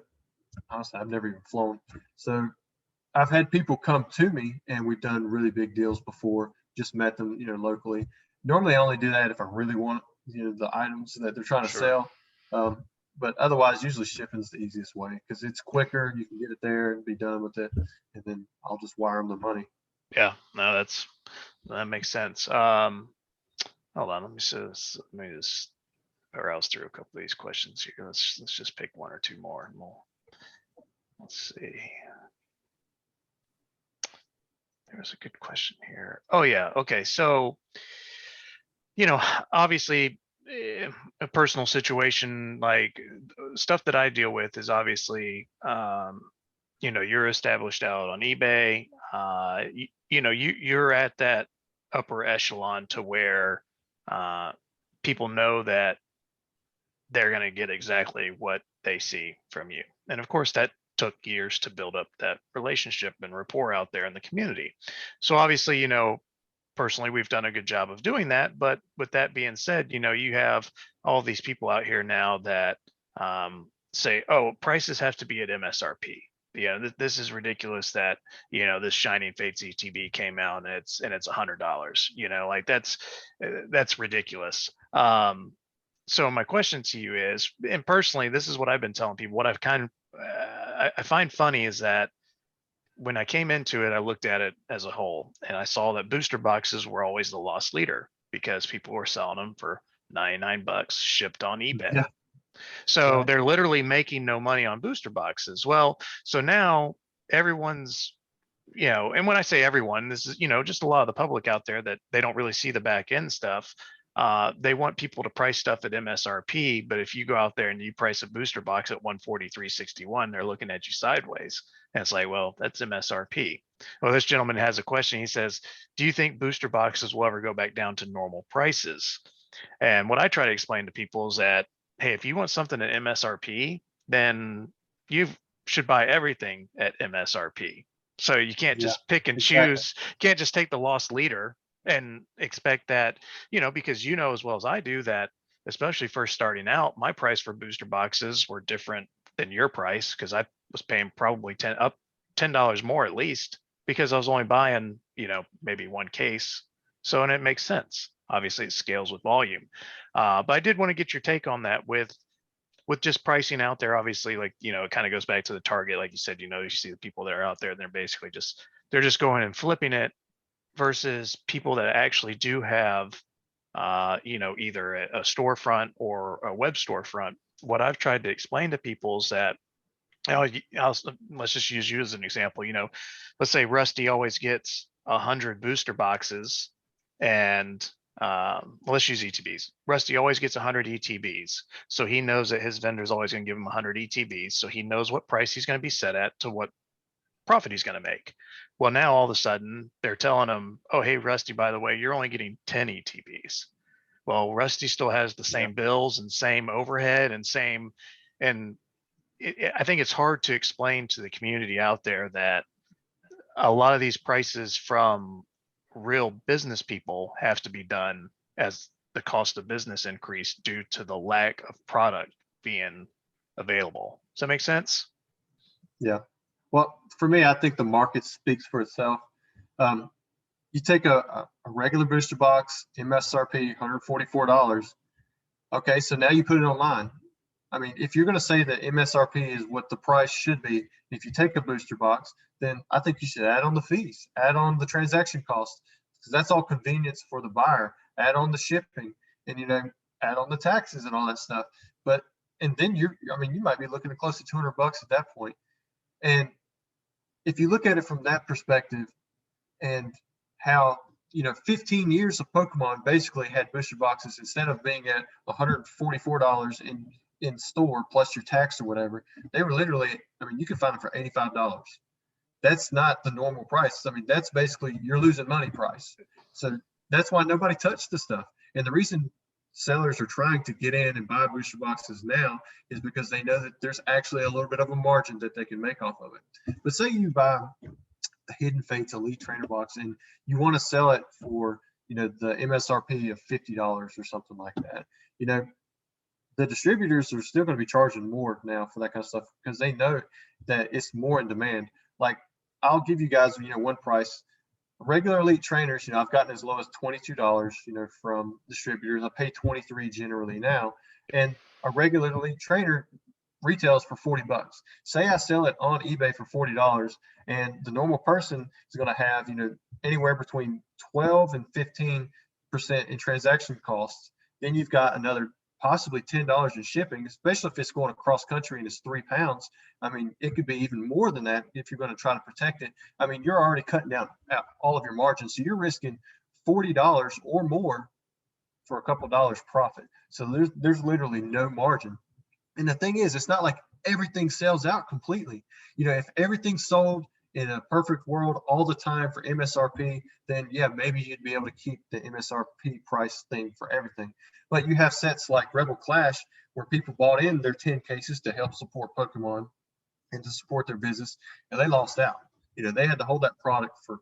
honestly, I've never even flown. So I've had people come to me and we've done really big deals before, just met them, locally. Normally I only do that if I really want, the items that they're trying to Sure. sell. But otherwise, usually shipping's the easiest way because it's quicker. You can get it there and be done with it. And then I'll just wire them the money. Yeah, no, that makes sense. Hold on, let me just browse through a couple of these questions here. Let's just pick one or two more and let's see. There's a good question here. Oh yeah, okay. So, obviously a personal situation, like stuff that I deal with is obviously you're established out on eBay. You're at that upper echelon to where people know that they're going to get exactly what they see from you. And of course, that took years to build up that relationship and rapport out there in the community. So obviously, personally, we've done a good job of doing that. But with that being said, you have all these people out here now that say, oh, prices have to be at MSRP. Yeah, this is ridiculous that this Shining Fates ETB came out and it's $100. Like that's ridiculous. So my question to you is, and personally, this is what I've been telling people. What I've I find funny is that when I came into it, I looked at it as a whole, and I saw that booster boxes were always the loss leader because people were selling them for $99 shipped on eBay. Yeah. So Right. they're literally making no money on booster boxes. Well, so now everyone's, and when I say everyone, this is, just a lot of the public out there that they don't really see the back end stuff. They want people to price stuff at MSRP, but if you go out there and you price a booster box at 143.61, they're looking at you sideways. And it's like, well, that's MSRP. Well, this gentleman has a question. He says, do you think booster boxes will ever go back down to normal prices? And what I try to explain to people is that, hey, if you want something at MSRP, then you should buy everything at MSRP. So you can't Yeah. just pick and Exactly. choose, can't just take the loss leader and expect that, because as well as I do that, especially first starting out, my price for booster boxes were different than your price because I was paying probably $10 more at least because I was only buying, maybe one case. So, and it makes sense. Obviously, it scales with volume. But I did want to get your take on that with just pricing out there. Obviously, like it kind of goes back to the target, like you said. You see the people that are out there, and they're basically they're just going and flipping it versus people that actually do have, either a storefront or a web storefront. What I've tried to explain to people is that, let's just use you as an example. Let's say Rusty always gets 100 booster boxes, and let's use ETBs. Rusty always gets 100 ETBs, so he knows that his vendor is always going to give him 100 ETBs. So he knows what price he's going to be set at to what profit he's going to make. Well, now all of a sudden they're telling him, oh, hey, Rusty, by the way, you're only getting 10 ETBs. Well, Rusty still has the Yeah. same bills and same overhead and same, and I think it's hard to explain to the community out there that a lot of these prices from real business people have to be done as the cost of business increase due to the lack of product being available. Does that make sense? Yeah. Well, for me, I think the market speaks for itself. You take a regular booster box, MSRP $144. Okay, so now you put it online. I mean, if you're going to say that MSRP is what the price should be, if you take a booster box, then I think you should add on the fees, add on the transaction costs, because that's all convenience for the buyer. Add on the shipping, and add on the taxes and all that stuff. But and then you might be looking at close to $200 at that point. And if you look at it from that perspective, and how 15 years of Pokemon basically had booster boxes instead of being at $144 in store plus your tax or whatever, they were literally, you could find them for $85. That's not the normal price. That's basically you're losing money price. So that's why nobody touched the stuff. And the reason sellers are trying to get in and buy booster boxes now is because they know that there's actually a little bit of a margin that they can make off of it. But say you buy a Hidden Fates Elite Trainer box and you want to sell it for the MSRP of $50 or something like that. The distributors are still going to be charging more now for that kind of stuff because they know that it's more in demand. Like I'll give you guys, one price. Regular elite trainers, I've gotten as low as $22, from distributors. I pay 23 generally now. And a regular elite trainer retails for 40 bucks. Say I sell it on eBay for $40, and the normal person is going to have, anywhere between 12 and 15% in transaction costs. Then you've got another possibly $10 in shipping, especially if it's going across country and it's 3 pounds. I mean, it could be even more than that if you're going to try to protect it. I mean, you're already cutting down all of your margins. So you're risking $40 or more for a couple dollars profit. So there's literally no margin. And the thing is, it's not like everything sells out completely. If everything sold in a perfect world all the time for MSRP, then yeah, maybe you'd be able to keep the MSRP price thing for everything. But you have sets like Rebel Clash where people bought in their 10 cases to help support Pokemon and to support their business, and they lost out. They had to hold that product for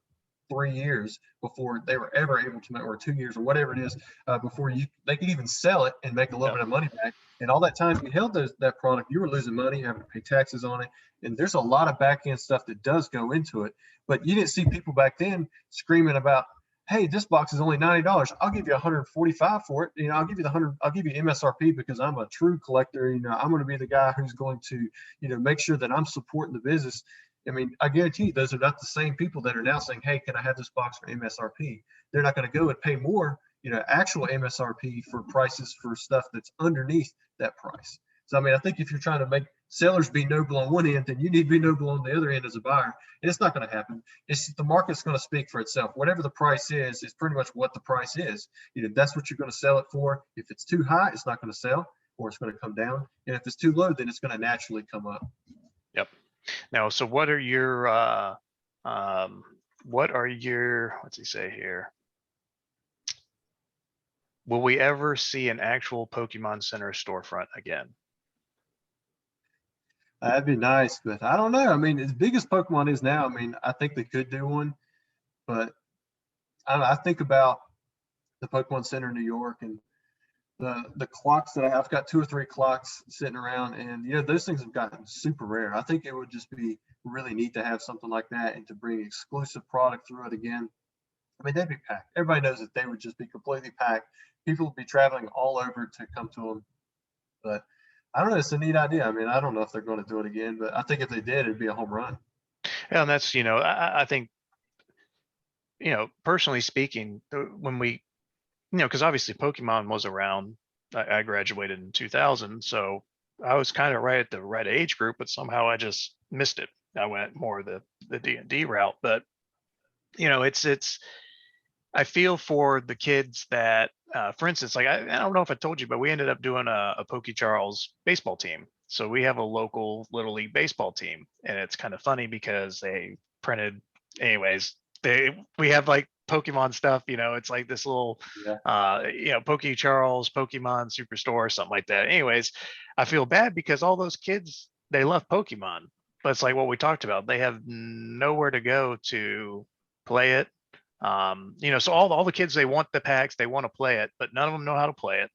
3 years before they were ever able to, or 2 years or whatever it is, before they could even sell it and make a little bit of money back. And all that time you held that product, you were losing money, having to pay taxes on it. And there's a lot of back end stuff that does go into it. But you didn't see people back then screaming about, hey, this box is only $90. I'll give you $145 for it. I'll give you I'll give you MSRP because I'm a true collector. I'm going to be the guy who's going to, make sure that I'm supporting the business. I mean, I guarantee you, those are not the same people that are now saying, hey, can I have this box for MSRP? They're not going to go and pay more, actual MSRP for prices for stuff that's underneath that price. So, I mean, I think if you're trying to make sellers be noble on one end, then you need to be noble on the other end as a buyer. And it's not going to happen. The market's going to speak for itself. Whatever the price is pretty much what the price is. That's what you're going to sell it for. If it's too high, it's not going to sell, or it's going to come down. And if it's too low, then it's going to naturally come up. Yep. Now, so what are your, what's he say here? Will we ever see an actual Pokemon Center storefront again? That'd be nice, but I don't know. I mean, as big as Pokemon is now, I mean, I think they could do one, but I think about the Pokemon Center in New York and the clocks that I've got 2 or 3 clocks sitting around, and those things have gotten super rare. I think it would just be really neat to have something like that and to bring exclusive product through it again. I mean, they'd be packed. Everybody knows that they would just be completely packed. People would be traveling all over to come to them. But I don't know. It's a neat idea. I mean, I don't know if they're going to do it again, but I think if they did, it'd be a home run. Yeah, and that's, I think, personally speaking, when we, because obviously Pokemon was around. I graduated in 2000, so I was kind of right at the right age group, but somehow I just missed it. I went more the D&D route, but it's I feel for the kids that, for instance, like I don't know if I told you, but we ended up doing a PokeCharles baseball team. So we have a local Little League baseball team, and it's kind of funny because they printed, anyways. We have like Pokemon stuff, it's like this little, PokeCharles, Pokemon Superstore, something like that. Anyways, I feel bad because all those kids, they love Pokemon, but it's like what we talked about. They have nowhere to go to play it. So all the kids, they want the packs, they want to play it, but none of them know how to play it.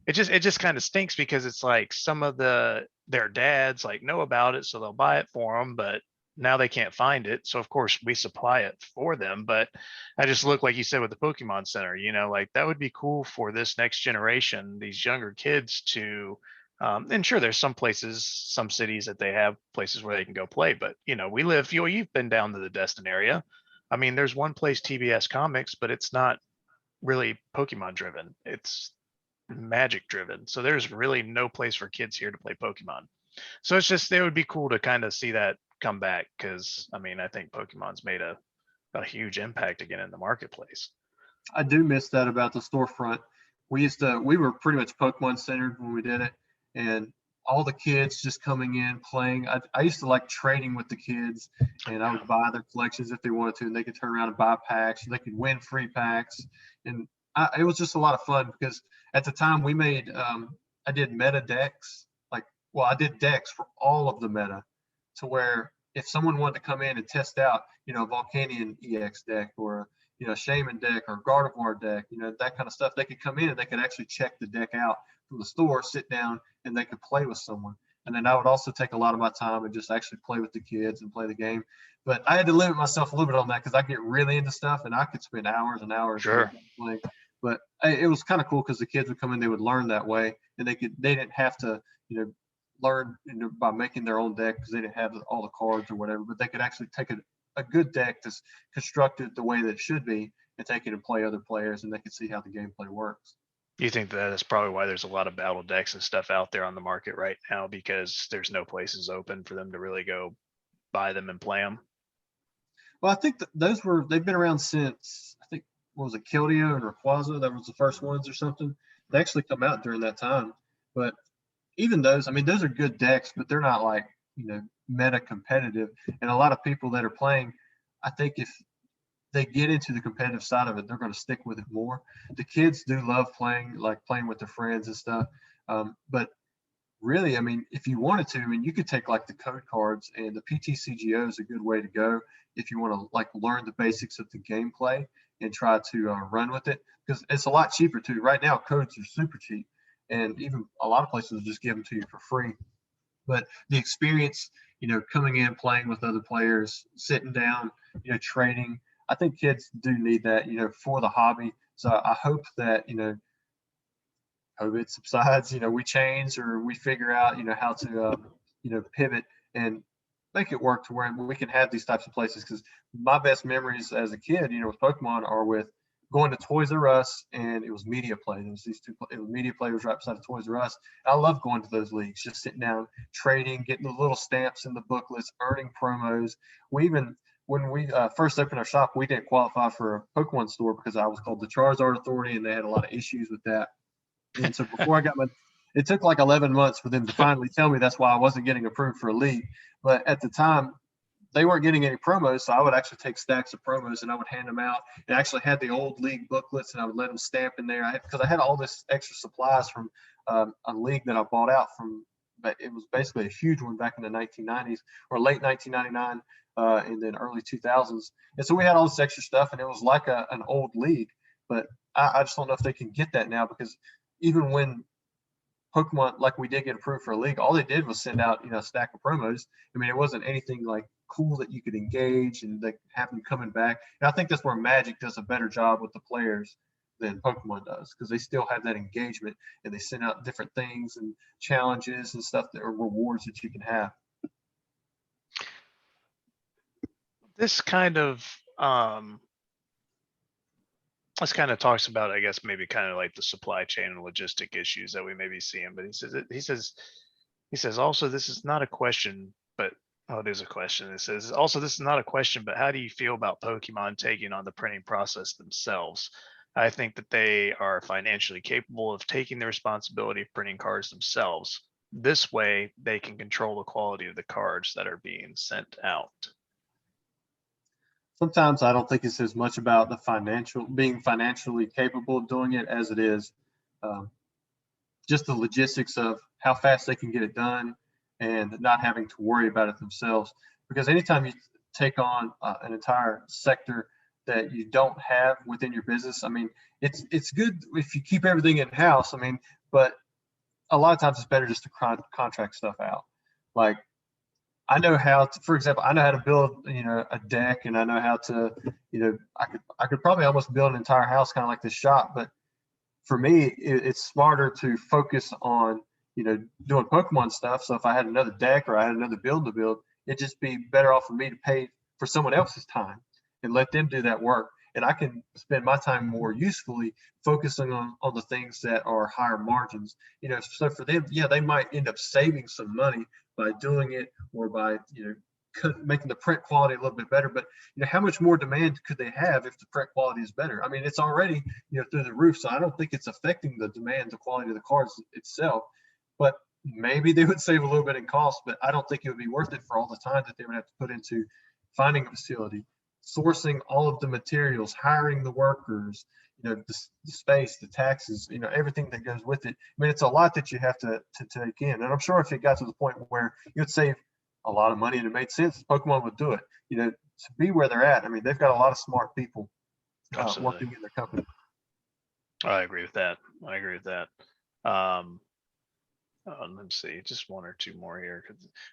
It just kind of stinks because it's like some of their dads like know about it, so they'll buy it for them, but now they can't find it. So of course we supply it for them. But I just look, like you said, with the Pokemon Center, like that would be cool for this next generation, these younger kids to, and sure, there's some places, some cities that they have places where they can go play, but we live, you've been down to the Destin area. I mean, there's one place, TBS Comics, but it's not really Pokemon driven. It's Magic driven. So there's really no place for kids here to play Pokemon. So it's just, it would be cool to kind of see that come back, because I mean, I think Pokemon's made a huge impact again in the marketplace. I do miss that about the storefront. We were pretty much Pokemon centered when we did it, and all the kids just coming in playing. I used to like trading with the kids, and I would buy their collections if they wanted to, and they could turn around and buy packs, and they could win free packs. And it was just a lot of fun because at the time we made, I did meta decks. I did decks for all of the meta, to where if someone wanted to come in and test out, a Volcanion EX deck or Shaman deck or Gardevoir deck, that kind of stuff, they could come in and they could actually check the deck out from the store, sit down, and they could play with someone. And then I would also take a lot of my time and just actually play with the kids and play the game. But I had to limit myself a little bit on that because I get really into stuff and I could spend hours and hours Sure. playing. But it was kind of cool because the kids would come in, they would learn that way, and they didn't have to, learn by making their own deck because they didn't have all the cards or whatever. But they could actually take a good deck that's constructed the way that it should be and take it and play other players, and they could see how the gameplay works. You think that is probably why there's a lot of battle decks and stuff out there on the market right now, because there's no places open for them to really go buy them and play them? Well, I think that they've been around since, I think, what was it, Keldeo and Rayquaza? That was the first ones or something. They actually come out during that time. But even those, I mean, those are good decks, but they're not like, meta competitive. And a lot of people that are playing, I think if they get into the competitive side of it, they're going to stick with it more. The kids do love playing with their friends and stuff. But really, I mean, if you wanted to, I mean, you could take like the code cards, and the PTCGO is a good way to go if you want to like learn the basics of the gameplay and try to run with it, because it's a lot cheaper too. Right now, codes are super cheap, and even a lot of places will just give them to you for free. But the experience, coming in, playing with other players, sitting down, trading, I think kids do need that, for the hobby. So I hope that, COVID subsides, we change or we figure out, how to, pivot and make it work to where we can have these types of places. Because my best memories as a kid, with Pokemon are with going to Toys R Us, and it was Media Play. There was it was Media Play was right beside of Toys R Us. I love going to those leagues, just sitting down, trading, getting the little stamps in the booklets, earning promos. When we first opened our shop, we didn't qualify for a Pokemon store because I was called the Charizard Authority, and they had a lot of issues with that. And so before I got it took like 11 months for them to finally tell me that's why I wasn't getting approved for a league. But at the time, they weren't getting any promos, so I would actually take stacks of promos and I would hand them out. And I actually had the old league booklets, and I would let them stamp in there. Because I had all this extra supplies from a league that I bought out from, but it was basically a huge one back in the 1990s or late 1999 and then early 2000s. And so we had all this extra stuff, and it was like an old league. But I just don't know if they can get that now, because even when Pokemon, like we did get approved for a league, all they did was send out, a stack of promos. I mean, it wasn't anything like cool that you could engage and they have them coming back. And I think that's where Magic does a better job with the players than Pokemon does, because they still have that engagement and they send out different things and challenges and stuff that are rewards that you can have. This kind of talks about, I guess, maybe kind of like the supply chain and logistic issues that we may be seeing. But he says also, this is not a question, but it is a question. It says also, this is not a question, but how do you feel about Pokemon taking on the printing process themselves? I think that they are financially capable of taking the responsibility of printing cards themselves. This way, they can control the quality of the cards that are being sent out. Sometimes I don't think it's as much about the being financially capable of doing it as it is just the logistics of how fast they can get it done and not having to worry about it themselves. Because anytime you take on an entire sector that you don't have within your business, I mean, it's good if you keep everything in house. I mean, but a lot of times it's better just to contract stuff out. Like, I know how to, for example, I know how to build, a deck, and I know how to, I could probably almost build an entire house kind of like this shop. But for me, it's smarter to focus on, doing Pokemon stuff. So if I had another deck or I had another build to build, it'd just be better off for me to pay for someone else's time and let them do that work. And I can spend my time more usefully focusing on the things that are higher margins. So for them, yeah, they might end up saving some money by doing it, or by, making the print quality a little bit better. But how much more demand could they have if the print quality is better? I mean, it's already, through the roof. So I don't think it's affecting the demand, the quality of the cards itself. But maybe they would save a little bit in cost, but I don't think it would be worth it for all the time that they would have to put into finding a facility, sourcing all of the materials, hiring the workers, the space, the taxes, everything that goes with it. I mean, it's a lot that you have to take in. And I'm sure if it got to the point where you'd save a lot of money and it made sense, Pokemon would do it. To be where they're at, I mean, they've got a lot of smart people working in their company. I agree with that. Let's see, just one or two more here.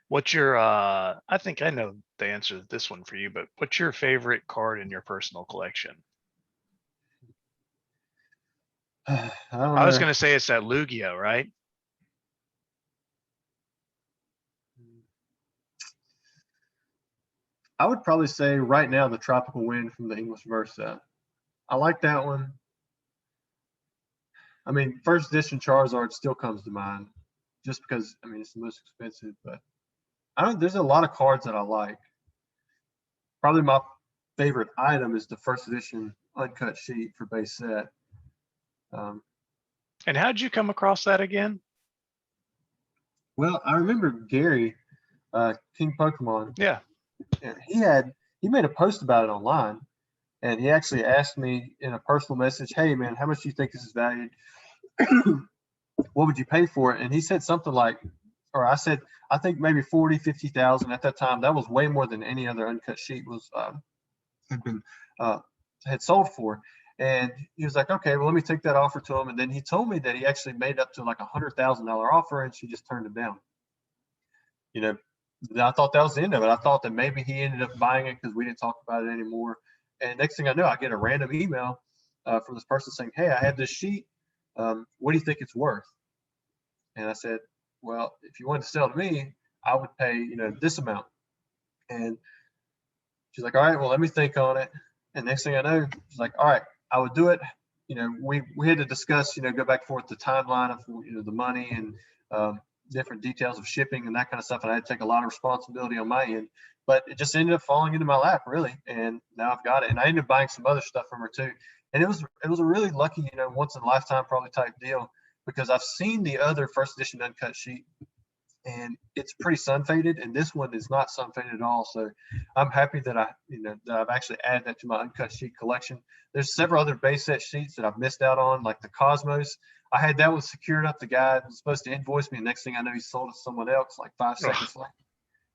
What's your, I think I know the answer to this one for you, but what's your favorite card in your personal collection? I don't I was know. gonna say it's that Lugia, right? I would probably say right now the Tropical Wind from the English Verse set. I like that one. I mean, first edition Charizard still comes to mind, just because I mean it's the most expensive. But I don't. There's a lot of cards that I like. Probably my favorite item is the first edition uncut sheet for base set. Um, And how'd you come across that again? well, I remember Gary, King Pokemon, Yeah. and he made a post about it online, and he actually asked me in a personal message, "Hey man, how much do you think this is valued? What would you pay for it?" And he said something like, or I said, I think maybe 40, 50,000 at that time. That was way more than any other uncut sheet was had been uh, had sold for. And he was like, okay, well, let me take that offer to him. And then he told me that he actually made up to like $100,000 offer, and she just turned him down. You know, I thought that was the end of it. I thought that maybe he ended up buying it because we didn't talk about it anymore. And next thing I know, I get a random email from this person saying, "Hey, I have this sheet. What do you think it's worth?" And I said, "Well, if you wanted to sell to me, I would pay, this amount." And she's like, "All right, well, let me think on it." And next thing I know, she's like, "All right, I would do it." We had to discuss, go back and forth the timeline of, the money and different details of shipping and that kind of stuff. And I had to take a lot of responsibility on my end, but it just ended up falling into my lap really. And now I've got it. And I ended up buying some other stuff from her too. And it was a really lucky, once in a lifetime probably type deal, because I've seen the other first edition uncut sheet and it's pretty sun faded, and this one is not sun faded at all. So I'm happy that I've actually added that to my uncut sheet collection. There's several other base set sheets that I've missed out on, like the Cosmos. I had that one secured up. The guy was supposed to invoice me, and next thing I know, he sold it to someone else like 5 seconds later.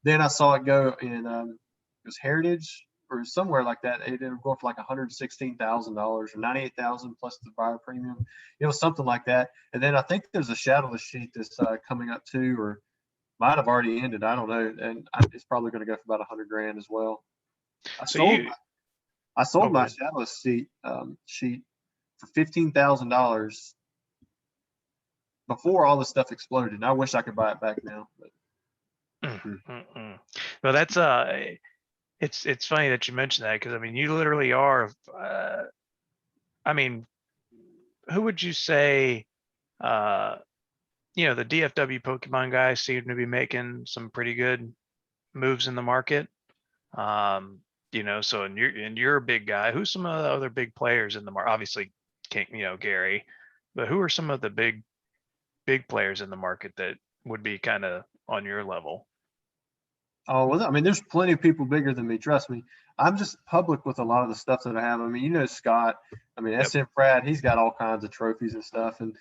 Then I saw it go in it was Heritage or somewhere like that. It ended up going for like $116,000 or 98,000 plus the buyer premium. It was something like that. And then I think there's a shadowless sheet that's coming up too, or might have already ended. I don't know, and it's probably going to go for about 100 grand as well. I So sold you, I sold oh, my good. shadowless sheet for $15,000 before all this stuff exploded. And I wish I could buy it back now. But Well, that's it's funny that you mentioned that, because I mean you literally are I mean, who would you say the DFW Pokemon guys seem to be making some pretty good moves in the market. So and you're a big guy. Who's some of the other big players in the market? Obviously, King, Gary, but who are some of the big players in the market that would be kind of on your level? oh well, I mean, there's plenty of people bigger than me. Trust me. I'm just public with a lot of the stuff that I have. I mean, Scott. I mean, Yep. SM Pratt. He's got all kinds of trophies and stuff. And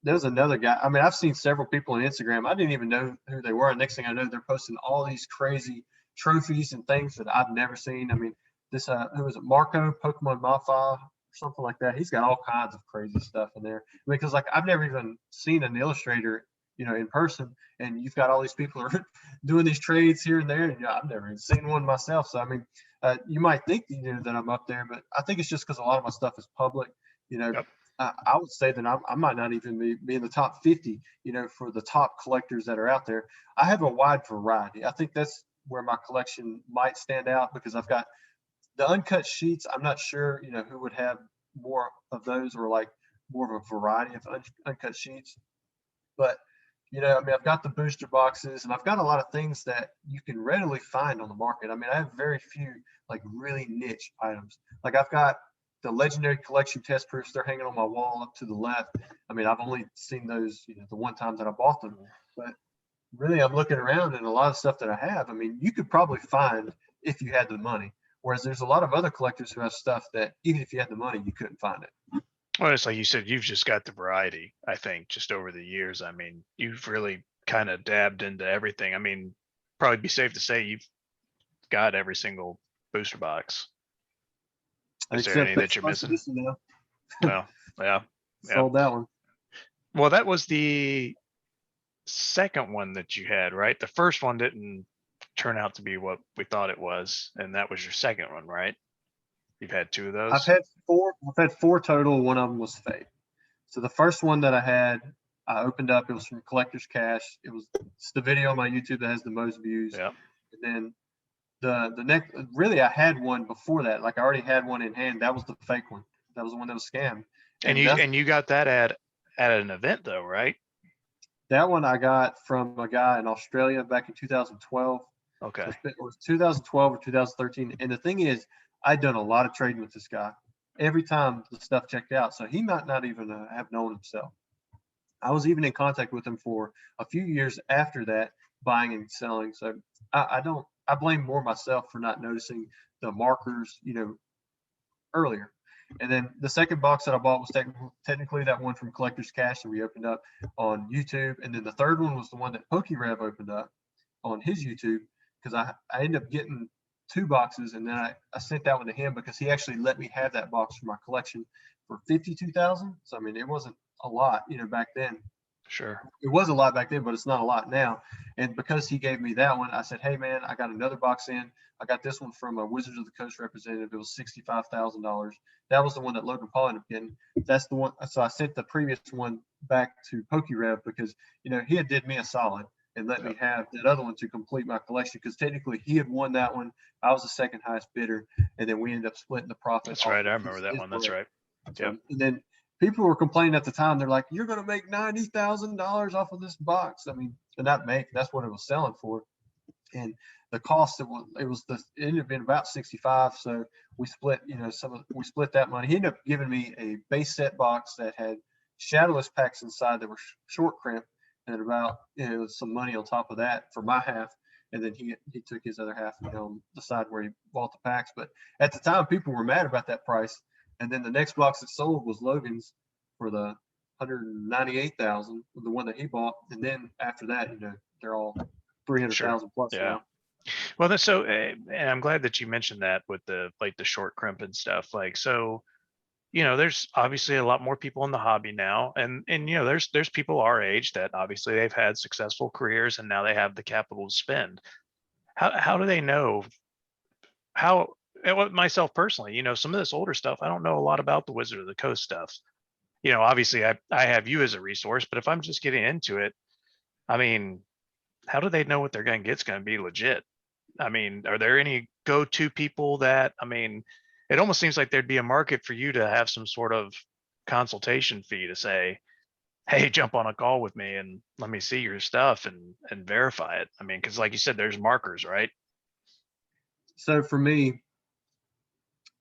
there's another guy. I mean, I've seen several people on Instagram. I didn't even know who they were. And next thing I know, they're posting all these crazy trophies and things that I've never seen. I mean, this who was it? Marco Pokemon Mafia or something like that. He's got all kinds of crazy stuff in there. Because like I've never even seen an illustrator, in person, and you've got all these people are doing these trades here and there, and I've never even seen one myself. So I mean, you might think that I'm up there, but I think it's just because a lot of my stuff is public. You know, Yep. I would say that I might not even be in the top 50. For the top collectors that are out there. I have a wide variety. I think that's where my collection might stand out because I've got the uncut sheets. I'm not sure, who would have more of those or like more of a variety of uncut sheets, but I mean, I've got the booster boxes and I've got a lot of things that you can readily find on the market. I mean, I have very few like really niche items. Like I've got the legendary collection test proofs. They're hanging on my wall up to the left. I mean, I've only seen those, the one time that I bought them, but really I'm looking around and a lot of stuff that I have. I mean, you could probably find if you had the money. Whereas there's a lot of other collectors who have stuff that even if you had the money, you couldn't find it. Well, it's like you said, you've just got the variety, I think, just over the years. I mean, you've really kind of dabbed into everything. I mean, probably be safe to say you've got every single booster box. Is there Except any that you're first missing? edition now. Well, yeah. Yeah. Sold that one. Well, that was the second one that you had, right? The first one didn't turn out to be what we thought it was, and that was your second one, right? You've had two of I've those. had four. I've had four total. One of them was fake. So the first one that I had, I opened up. It was from Collector's Cash. It's the video on my YouTube that has the most views. Yeah. And then the next, really, I had one before that. Like I already had one in hand. That was the fake one. That was the one that was scammed. And you got that at an event though, right? That one I got from a guy in Australia back in 2012. Okay. So it was 2012 or 2013. And the thing is, I'd done a lot of trading with this guy. Every time the stuff checked out, so he might not even have known himself. I was even in contact with him for a few years after that, buying and selling. So I blame more myself for not noticing the markers, earlier. And then the second box that I bought was technically that one from Collector's Cash that we opened up on YouTube. And then the third one was the one that PokeRev opened up on his YouTube, because I ended up getting two boxes, and then I sent that one to him because he actually let me have that box for my collection for 52,000. So I mean, it wasn't a lot, back then. Sure. It was a lot back then, but it's not a lot now. And because he gave me that one, I said, hey man, I got another box in. I got this one from a Wizards of the Coast representative. It was $65,000. That was the one that Logan Paul ended up getting. That's the one. So I sent the previous one back to PokeRev because he had did me a solid and let me have that other one to complete my collection, because technically he had won that one. I was the second highest bidder, and then we ended up splitting the profit. That's right. I remember that one. That's right. Yeah. And then people were complaining at the time. They're like, "You're going to make $90,000 off of this box." I mean, that's what it was selling for. And the cost, it ended up being about 65. So we split, we split that money. He ended up giving me a base set box that had shadowless packs inside that were short crimp, and about some money on top of that for my half. And then he took his other half, on the side where he bought the packs. But at the time, people were mad about that price. And then the next box that sold was Logan's for the 198,000, the one that he bought. And then after that, they're all 300,000 plus. Yeah. Now. Well, that's so, and I'm glad that you mentioned that with the short crimp and stuff. Like, so, there's obviously a lot more people in the hobby now, and there's people our age that obviously they've had successful careers and now they have the capital to spend. How do they know how? Myself personally, some of this older stuff, I don't know a lot about the Wizard of the Coast stuff. Obviously I have you as a resource, but if I'm just getting into it, I mean, how do they know what they're going to get is going to be legit? I mean, are there any go-to people that, I mean, it almost seems like there'd be a market for you to have some sort of consultation fee to say, hey, jump on a call with me and let me see your stuff and verify it. I mean, because like you said, there's markers, right? So for me,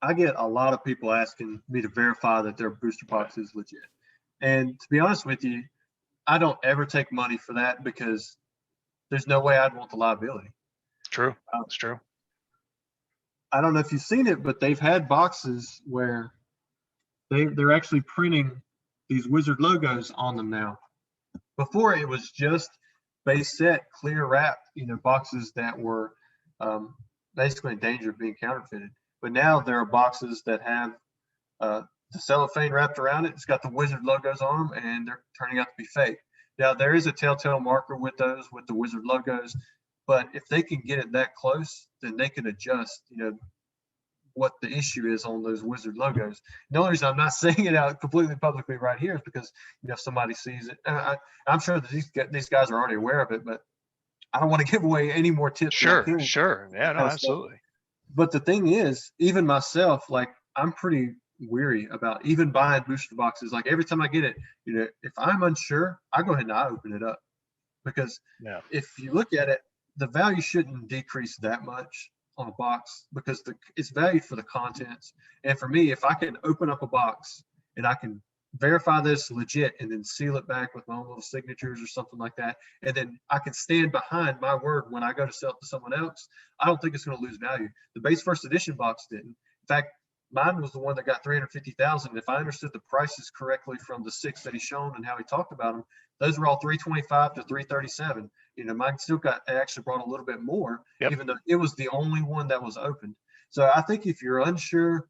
I get a lot of people asking me to verify that their booster box is legit. And to be honest with you, I don't ever take money for that because there's no way I'd want the liability. True. That's true. I don't know if you've seen it, but they've had boxes where they're actually printing these Wizard logos on them now. Before it was just base set, clear wrap, boxes that were basically in danger of being counterfeited. But now there are boxes that have the cellophane wrapped around it. It's got the Wizard logos on them, and they're turning out to be fake. Now there is a telltale marker with those, with the Wizard logos, but if they can get it that close, then they can adjust, what the issue is on those Wizard logos. The only reason I'm not saying it out completely publicly right here is because, if somebody sees it, I'm sure that these guys are already aware of it, but I don't want to give away any more tips. Sure. Yeah, no, absolutely. But the thing is, even myself, like, I'm pretty weary about even buying booster boxes. Like every time I get it, if I'm unsure, I go ahead and I open it up, because if you look at it, the value shouldn't decrease that much on a box, because it's valued for the contents. And for me, if I can open up a box and I can verify this legit and then seal it back with my own little signatures or something like that, and then I can stand behind my word when I go to sell it to someone else, I don't think it's going to lose value. The base first edition box didn't. In fact, mine was the one that got 350,000. If I understood the prices correctly from the 6 that he's shown and how he talked about them, those were all 325 to 337. Mine still actually brought a little bit more, even though it was the only one that was opened. So I think if you're unsure,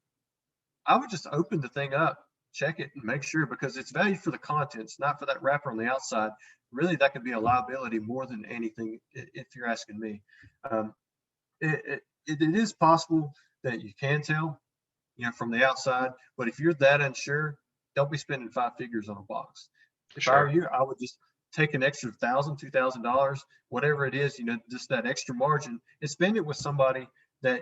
I would just open the thing up, check it and make sure, because it's valued for the contents, not for that wrapper on the outside. Really, that could be a liability more than anything, if you're asking me. It is possible that you can tell, from the outside, but if you're that unsure, don't be spending 5 figures on a box. If I were you, I would just take an extra $1,000, $2,000, whatever it is, just that extra margin, and spend it with somebody that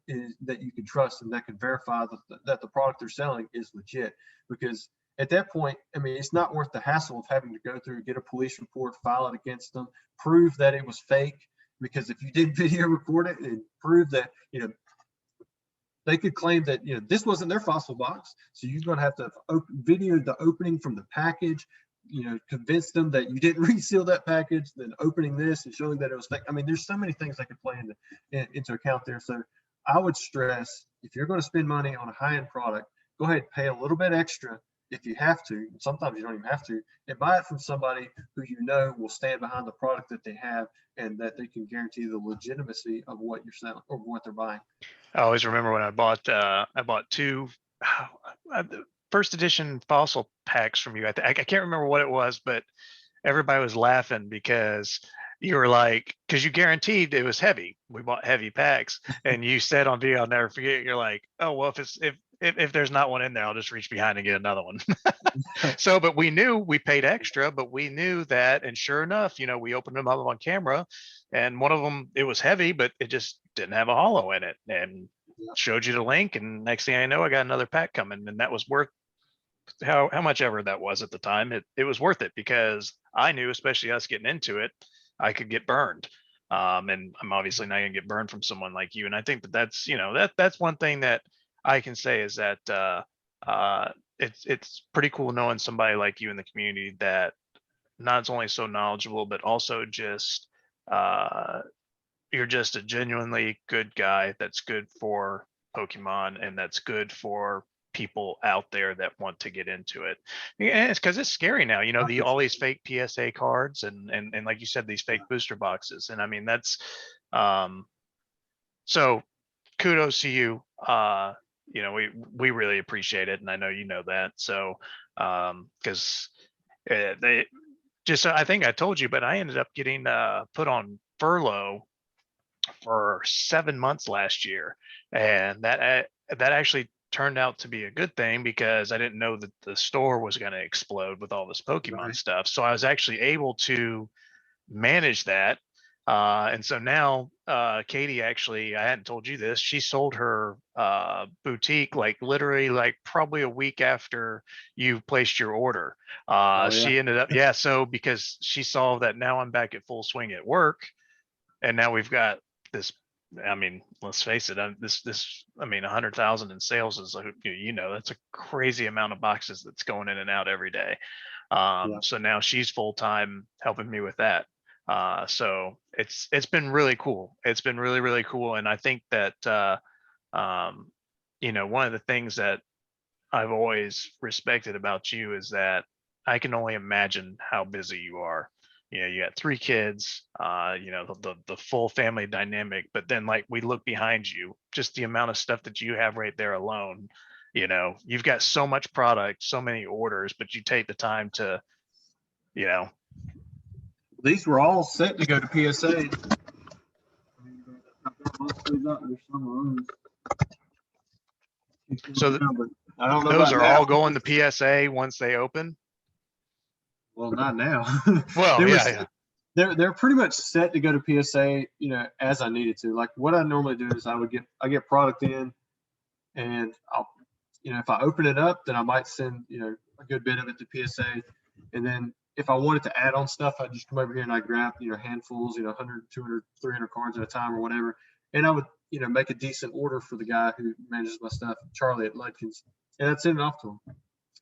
is that you can trust and that can verify that the product they're selling is legit. Because at that point, I mean, it's not worth the hassle of having to go through, get a police report, file it against them, prove that it was fake. Because if you did video record it and prove that, they could claim that, this wasn't their fossil box. So you're going to have to video the opening from the package, convince them that you didn't reseal that package, then opening this and showing that it was fake. I mean, there's so many things that could play into account there. So I would stress, if you're going to spend money on a high-end product, go ahead and pay a little bit extra if you have to. Sometimes you don't even have to, and buy it from somebody who will stand behind the product that they have, and that they can guarantee the legitimacy of what you're selling or what they're buying. I always remember when I bought two first edition fossil packs from you. I can't remember what it was, but everybody was laughing because you were like, because you guaranteed it was heavy. We bought heavy packs, and you said on video, I'll never forget, you're like, oh, well, if there's not one in there, I'll just reach behind and get another one. So, but we knew we paid extra, but we knew that, and sure enough, we opened them up on camera, and one of them, it was heavy, but it just didn't have a hollow in it, and showed you the link, and next thing I know, I got another pack coming, and that was worth how much ever that was at the time. It was worth it, because I knew, especially us getting into it, I could get burned. And I'm obviously not gonna get burned from someone like you. And I think that's one thing that I can say is that it's pretty cool knowing somebody like you in the community that not only so knowledgeable, but also just you're just a genuinely good guy that's good for Pokemon, and that's good for people out there that want to get into it. And it's because it's scary now, all these fake PSA cards and like you said, these fake booster boxes. And I mean, that's so kudos to you. We really appreciate it, and I know you know that. So because they just, I think I told you, but I ended up getting put on furlough for 7 months last year, and that actually turned out to be a good thing, because I didn't know that the store was going to explode with all this Pokemon stuff. So I was actually able to manage that. And so now Katie, actually, I hadn't told you this, she sold her boutique like literally like probably a week after you placed your order. She ended up, so because she saw that now I'm back at full swing at work, and now we've got this, I mean, let's face it, this 100,000 in sales is, that's a crazy amount of boxes that's going in and out every day. So now she's full-time helping me with that. So it's been really cool. It's been really, really cool. And I think that, one of the things that I've always respected about you is that I can only imagine how busy you are. You got 3 kids, the full family dynamic, but then like we look behind you, just the amount of stuff that you have right there alone, you've got so much product, so many orders, but you take the time to, These were all set to go to PSA. So I don't know, those are all going to PSA once they open. Well, not now. Well, They're pretty much set to go to PSA, as I needed to. Like what I normally do is I get product in, and I'll, if I open it up, then I might send, a good bit of it to PSA. And then if I wanted to add on stuff, I just come over here and I grab, handfuls, 100, 200, 300 cards at a time or whatever. And I would, make a decent order for the guy who manages my stuff, Charlie at Ludkins, and I'd send it off to him.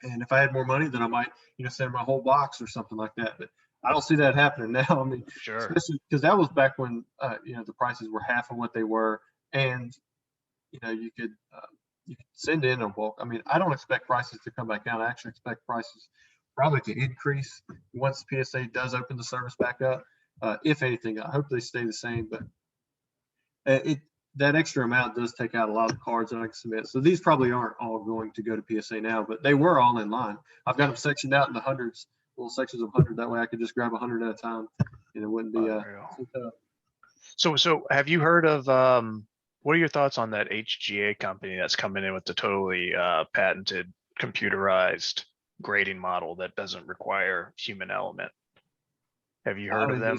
And if I had more money, then I might, send him a whole box or something like that. But I don't see that happening now. I mean, sure, especially because that was back when, the prices were half of what they were, and you could send in a bulk. I mean, I don't expect prices to come back down. I actually expect prices probably to increase once PSA does open the service back up. If anything, I hope they stay the same. But that extra amount does take out a lot of cards that I can submit. So these probably aren't all going to go to PSA now, but they were all in line. I've got them sectioned out in the hundreds, little sections of 100. That way I could just grab 100 at a time, and it wouldn't be Unreal. too tough. So have you heard of what are your thoughts on that HGA company that's coming in with the totally patented computerized grading model that doesn't require human element? Have you heard of them?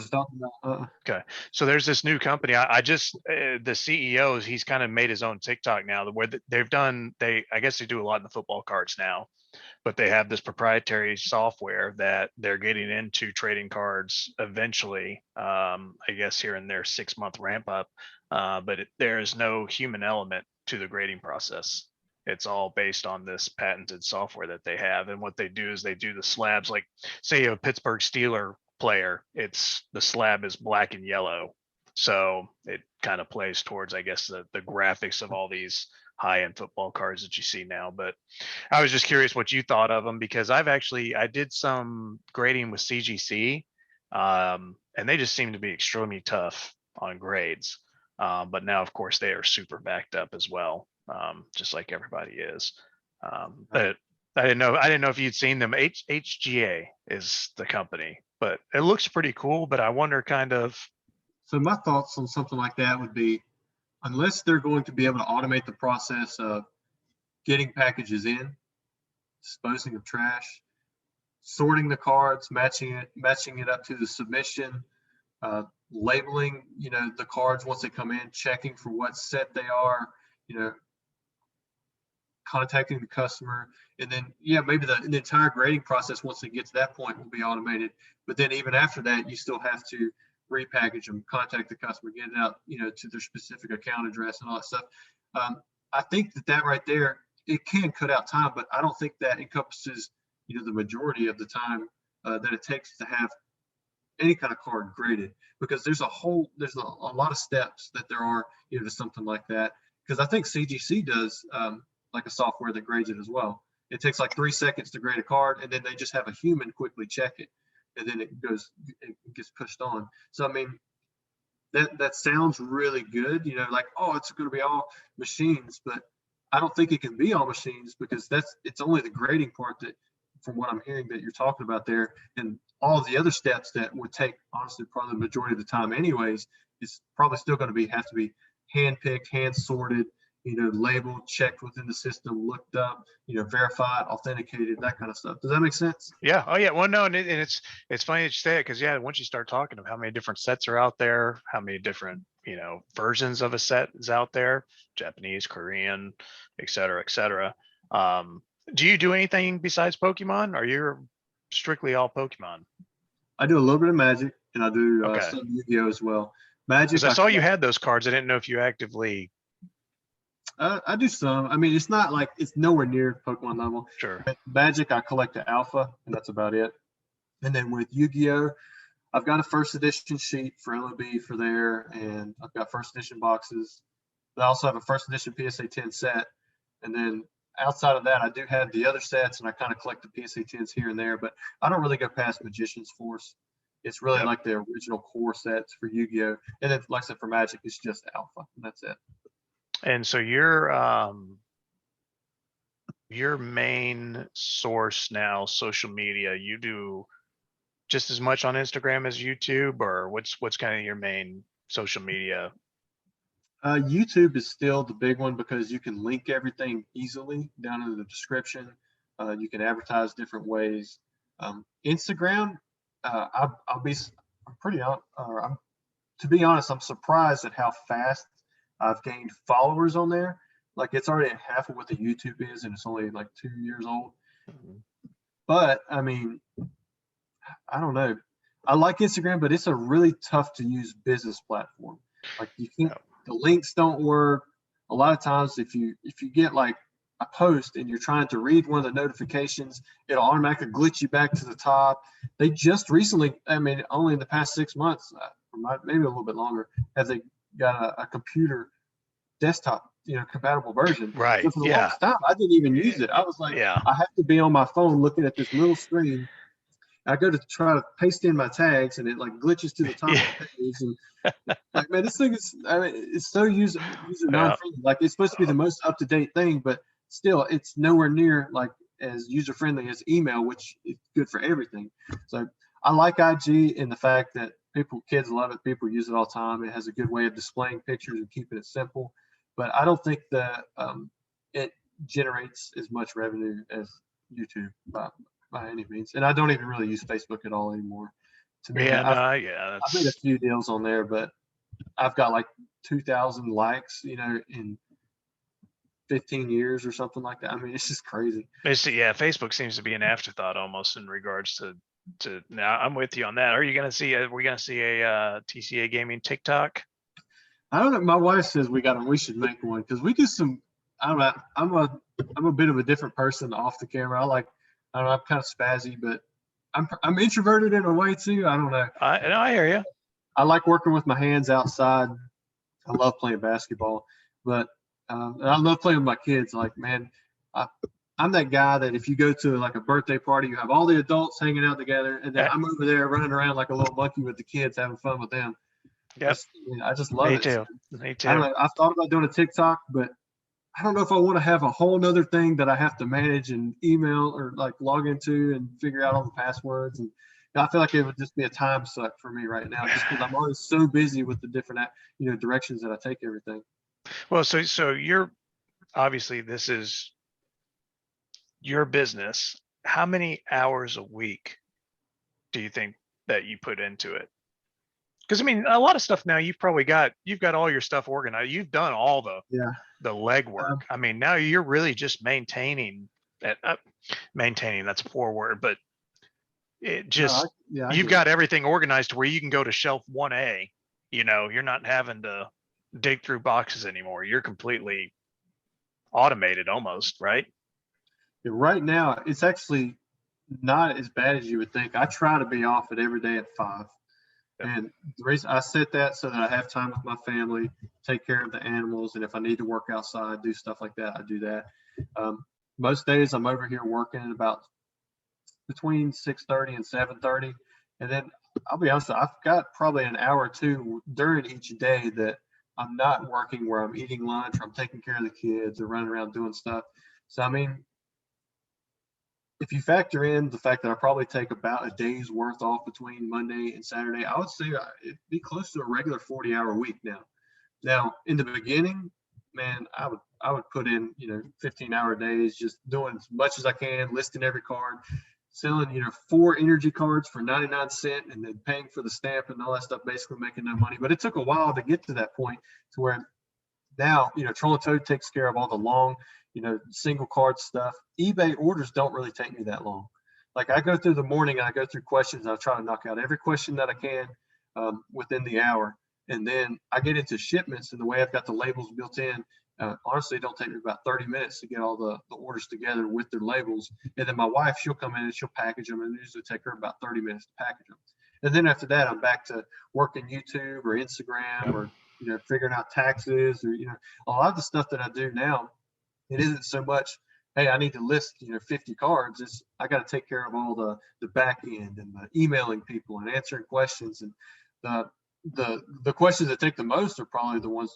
Okay, so there's this new company. I just the CEO, he's kind of made his own TikTok now, where they've done I guess they do a lot in the football cards now, but they have this proprietary software that they're getting into trading cards eventually. I guess here in their 6-month ramp up, but there is no human element to the grading process. It's all based on this patented software that they have, and what they do is they do the slabs. Like, say you have a Pittsburgh Steeler player, the slab is black and yellow, so it kind of plays towards, I guess, the graphics of all these high-end football cards that you see now. But I was just curious what you thought of them, because I did some grading with CGC, and they just seem to be extremely tough on grades. But now, of course, they are super backed up as well, just like everybody is. But I didn't know if you'd seen them. HGA is the company, but it looks pretty cool. But I wonder kind of. So my thoughts on something like that would be, unless they're going to be able to automate the process of getting packages in, disposing of trash, sorting the cards, matching it up to the submission, labeling, the cards once they come in, checking for what set they are, contacting the customer, and then maybe the entire grading process, once it gets to that point, will be automated. But then even after that, you still have to repackage them, contact the customer, get it out, to their specific account address and all that stuff. I think that right there, it can cut out time, but I don't think that encompasses, the majority of the time that it takes to have any kind of card graded, because there's a lot of steps that there are, to something like that. Because I think CGC does like a software that grades it as well. It takes like 3 seconds to grade a card, and then they just have a human quickly check it, and then it gets pushed on. So I mean, that sounds really good, like, oh, it's going to be all machines, but I don't think it can be all machines, because it's only the grading part that, from what I'm hearing, that you're talking about there, and all the other steps that would take, honestly, probably the majority of the time anyways, is probably still going to have to be hand picked, hand sorted, labeled, checked within the system, looked up, verified, authenticated, that kind of stuff. Does that make sense? Yeah. Oh yeah. Well, no, and it's funny that you say it, because once you start talking of how many different sets are out there, how many different versions of a set is out there, Japanese, Korean, et cetera, et cetera. Do you do anything besides Pokemon, or you're strictly all Pokemon? I do a little bit of Magic, and I do Okay. some Yu-Gi-Oh as well. Magic. Because I saw you had those cards. I didn't know if you actively. I do some. I mean, it's not like it's nowhere near Pokemon level. Sure. But Magic, I collect the alpha, and that's about it. And then with Yu-Gi-Oh, I've got a first edition sheet for LOB for there, and I've got first edition boxes. But I also have a first edition PSA 10 set. And then outside of that, I do have the other sets, and I kind of collect the PSA 10s here and there, but I don't really go past Magician's Force. It's really like the original core sets for Yu-Gi-Oh. And then, like I said, for Magic, it's just alpha, and that's it. And so your main source now, social media, you do just as much on Instagram as YouTube, or what's kind of your main social media? YouTube is still the big one, because you can link everything easily down in the description. You can advertise different ways. Instagram, to be honest, I'm surprised at how fast I've gained followers on there. Like, it's already at half of what the YouTube is, and it's only like 2 years old. Mhm. But I mean, I don't know. I like Instagram, but it's a really tough to use business platform. Like, the links don't work. A lot of times, if you get like a post and you're trying to read one of the notifications, it'll automatically glitch you back to the top. They just recently, I mean, only in the past 6 months, or maybe a little bit longer, have they got a computer desktop, compatible version. Right. So for the longest time, I didn't even use it. I was like, I have to be on my phone looking at this little screen. I go to try to paste in my tags and it like glitches to the top Yeah. of the page. And like, man, this thing is, I mean, it's so user Yeah. non-friendly. Like it's supposed to be the most up-to-date thing, but still it's nowhere near like as user-friendly as email, which is good for everything. So I like IG in the fact that kids love it. People use it all the time. It has a good way of displaying pictures and keeping it simple. But I don't think that it generates as much revenue as YouTube by any means. And I don't even really use Facebook at all anymore. To me, Yeah, I've no, yeah, I've made a that's few deals on there, but I've got like 2,000 likes, in 15 years or something like that. I mean, it's just crazy. basically, yeah, Facebook seems to be an afterthought almost in regards to now. I'm with you on that. Are you gonna see we're gonna see a TCA gaming TikTok? I don't know. My wife says we should make one because we do some. I don't know. I'm a bit of a different person off the camera. I don't know. I'm kind of spazzy, but I'm introverted in a way too. I don't know. I hear you. I like working with my hands outside. I love playing basketball, but and I love playing with my kids. Like, man, I, I'm that guy that if you go to like a birthday party, you have all the adults hanging out together, and then I'm over there running around like a little monkey with the kids, having fun with them. Yep, I just love me it. So, too. Me I don't too. know. I've thought about doing a TikTok, but I don't know if I want to have a whole nother thing that I have to manage and email or like log into and figure out all the passwords. And I feel like it would just be a time suck for me right now, just because I'm always so busy with the different, directions that I take everything. Well, so you're obviously this is your business. How many hours a week do you think that you put into it? Because I mean, a lot of stuff now you've got all your stuff organized. You've done all Yeah. the legwork. Um, I mean, now you're really just maintaining that. Maintaining, that's a poor word, but it no, just I you've get it. got everything organized to where you can go to shelf 1A. You're not having to dig through boxes anymore. You're completely automated almost, right? Yeah, right now, it's actually not as bad as you would think. I try to be off it every day at 5. Yep. And the reason I set that so that I have time with my family, take care of the animals, and if I need to work outside, do stuff like that, I do that. Um, Most days I'm over here working at about between 6:30 and 7:30, and then I'll be honest, I've got probably an hour or two during each day that I'm not working, where I'm eating lunch, or I'm taking care of the kids, or running around doing stuff. So I mean, if you factor in the fact that I probably take about a day's worth off between Monday and Saturday, I would say it'd be close to a regular 40-hour week now. Now, in the beginning, man, I would put in 15-hour days, just doing as much as I can, listing every card, selling 4 energy cards for 99 cents, and then paying for the stamp and all that stuff, basically making no money. But it took a while to get to that point to where now Troll and Toad takes care of all the long single card stuff. eBay orders don't really take me that long. Like I go through the morning and I go through questions, and I try to knock out every question that I can within the hour, and then I get into shipments, and the way I've got the labels built in, honestly, it don't take me about 30 minutes to get all the orders together with their labels. And then my wife, she'll come in and she'll package them, and it usually take her about 30 minutes to package them. And then after that, I'm back to working YouTube or Instagram, or figuring out taxes, or a lot of the stuff that I do now. It isn't so much, hey, I need to list 50 cards. It's I got to take care of all the back end and the emailing people and answering questions. And the questions that take the most are probably the ones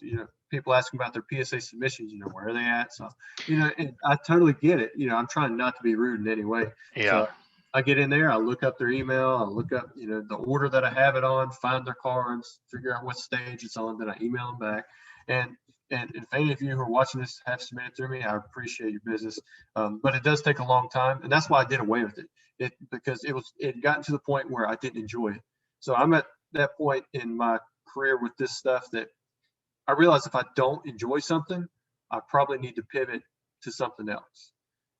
people asking about their PSA submissions. Where are they at? So and I totally get it. I'm trying not to be rude in any way. Yeah. So I get in there, I look up their email, I look up the order that I have it on, find their cards, figure out what stage it's on, then I email them back. And if any of you who are watching this have submitted through me, I appreciate your business. But it does take a long time, and that's why I did away with it. Because it gotten to the point where I didn't enjoy it. So I'm at that point in my career with this stuff that I realize if I don't enjoy something, I probably need to pivot to something else.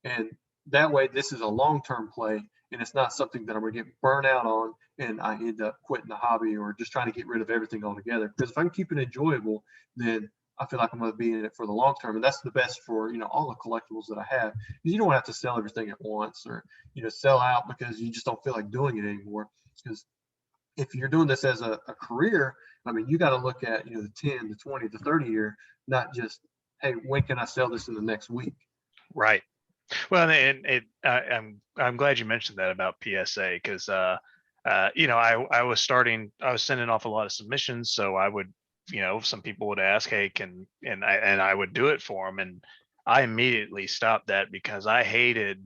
And that way, this is a long-term play, and it's not something that I'm going to get burnt out on, and I end up quitting the hobby or just trying to get rid of everything altogether. Because if I can keep it enjoyable, then I feel like I'm going to be in it for the long term, and that's the best for all the collectibles that I have. You don't have to sell everything at once, or sell out because you just don't feel like doing it anymore. Because if you're doing this as a career, I mean, you got to look at the 10, the 20, the 30 year, not just, hey, when can I sell this in the next week? Right. Well, and I'm glad you mentioned that about PSA because you know, I was sending off a lot of submissions, so I would, you know, some people would ask, hey, I would do it for them, and I immediately stopped that because I hated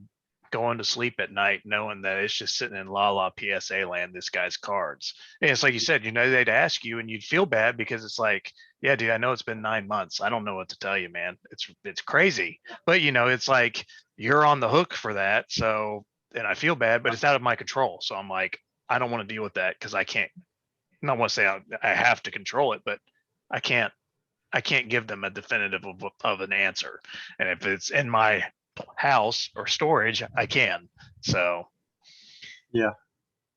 going to sleep at night knowing that it's just sitting in la la PSA land, this guy's cards. And it's like you said, you know, they'd ask you and you'd feel bad because it's like, yeah, dude, I know it's been 9 months. I don't know what to tell you, man. It's crazy. But you know, it's like you're on the hook for that. So, and I feel bad, but it's out of my control. So I'm like, I don't want to deal with that because I can't. I don't want to say I have to control it, but I can't. I can't give them a definitive of an answer. And if it's in my house or storage, I can. So Yeah.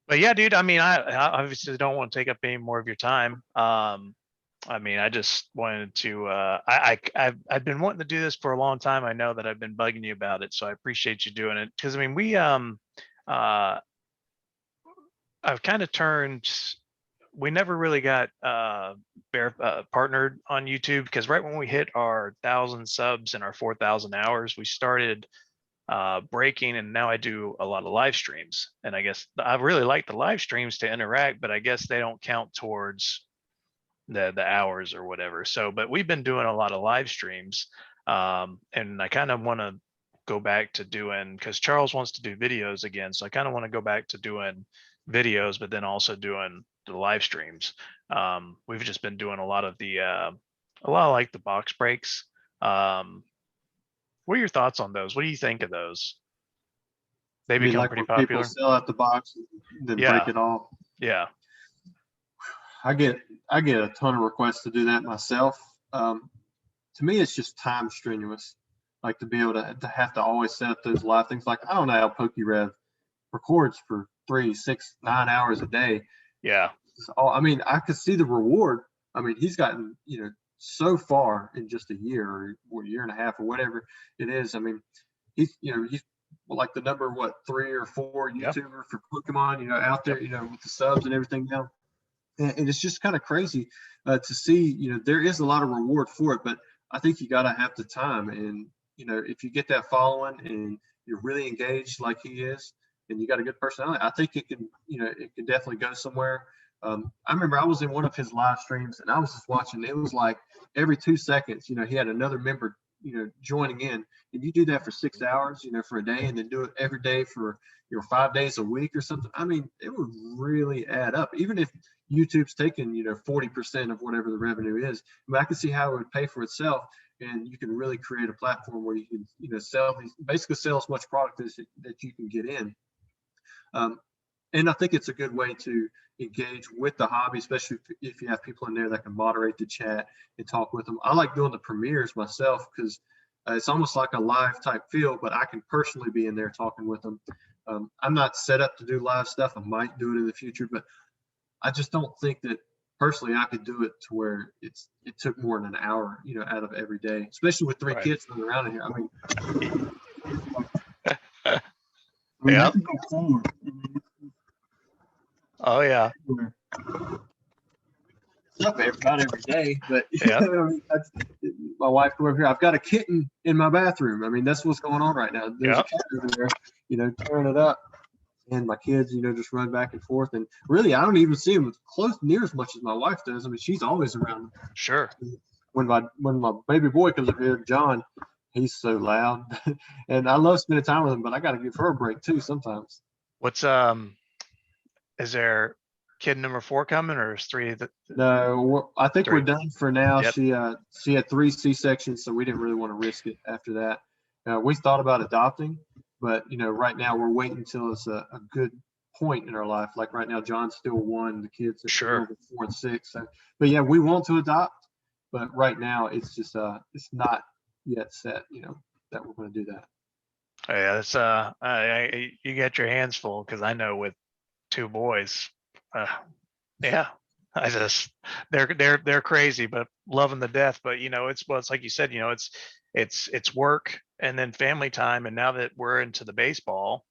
but yeah, dude. I mean, I obviously don't want to take up any more of your time. I mean, I just wanted to. I've been wanting to do this for a long time. I know that I've been bugging you about it, so I appreciate you doing it. Because I mean, uh, I've kind of turned. We never really got partnered on YouTube because right when we hit our 1,000 subs and our 4,000 hours, we started breaking, and now I do a lot of live streams. And I guess I really like the live streams to interact, but I guess they don't count towards the hours or whatever. So, but we've been doing a lot of live streams, and I kind of want to go back to doing because Charles wants to do videos again. So I kind of want to go back to doing videos, but then also doing the live streams. We've just been doing a lot of like the box breaks. What are your thoughts on those? What do you think of those? They I mean, become like pretty where people popular. sell out the box and then break Yeah, it off. yeah, I get a ton of requests to do that myself. To me, it's just time strenuous. Like to be able to have to always set up those live things. Like I don't know how PokeRev records for 3, 6, 9 hours a day. yeah, So, I mean, I could see the reward. I mean, he's gotten, you know, so far in just a year or a year and a half or whatever it is. I mean, he's like the number, what, 3 or 4 yeah. YouTuber for Pokemon, you know, out there, Yep. you know, with the subs and everything now. And it's just kind of crazy to see, you know, there is a lot of reward for it, but I think you got to have the time. And, you know, if you get that following and you're really engaged like he is, and you got a good personality, I think it can, you know, it can definitely go somewhere. I remember I was in one of his live streams and I was just watching. It was like every 2 seconds, you know, he had another member, you know, joining in. And you do that for 6 hours, you know, for a day, and then do it every day for, you know, 5 days a week or something. I mean, it would really add up. Even if YouTube's taking, you know, 40% of whatever the revenue is, I mean, I can see how it would pay for itself. And you can really create a platform where you can, you know, basically sell as much product as that you can get in. Um, and I think it's a good way to engage with the hobby, especially if you have people in there that can moderate the chat and talk with them. I like doing the premieres myself because it's almost like a live type feel, but I can personally be in there talking with them. I'm not set up to do live stuff. I might do it in the future, but I just don't think that personally I could do it to where it took more than an hour, you know, out of every day, especially with 3 kids running around in here. Right. I mean, they Yep. can go forward. Oh yeah. Stuff about every day, but Yep. I mean, my wife come over here. I've got a kitten in my bathroom. I mean, that's what's going on right now. There's a Yep. cat over there, you know, tearing it up, and my kids, you know, just run back and forth. And really, I don't even see them close near as much as my wife does. I mean, she's always around. Sure. When my baby boy comes over here, John, he's so loud, and I love spending time with him, but I got to give her a break too sometimes. What's is there kid number 4 coming or is 3 No, I think 3? we're done for now. Yep. She had 3 C-sections, so we didn't really want to risk it after that. We thought about adopting, but you know, right now we're waiting until it's a good point in our life. Like right now, John's still 1, the kids are Sure. 4 and 6. So, but yeah, we want to adopt, but right now it's just it's not yet set, you know, that we're going to do that. Yeah, that's you get your hands full because I know with 2 boys, yeah, I just they're crazy, but loving the death. But you know, it's like you said, you know, it's work and then family time. And now that we're into the baseball,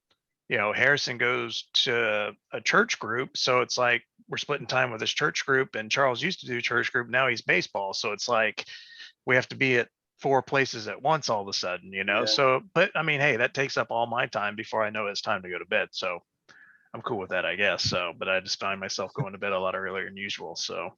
you know, Harrison goes to a church group, so it's like we're splitting time with his church group. And Charles used to do church group, now he's baseball, so it's like we have to be at 4 places at once all of a sudden, you know? Yeah. So, but I mean, hey, that takes up all my time before I know it's time to go to bed. So I'm cool with that, I guess. So, but I just find myself going to bed a lot earlier than usual. So,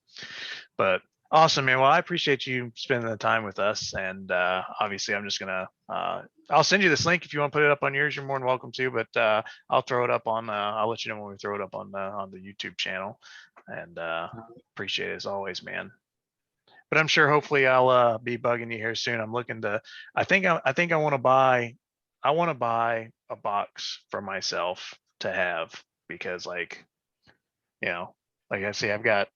but awesome, man. Well, I appreciate you spending the time with us. And obviously, I'm just gonna I'll send you this link if you want to put it up on yours. You're more than welcome to. But I'll throw it up on. I'll let you know when we throw it up on the YouTube channel. And appreciate it as always, man. But I'm sure hopefully I'll be bugging you here soon. I'm looking to. I think I want to buy. I want to buy a box for myself to have because, like, you know, like I say, I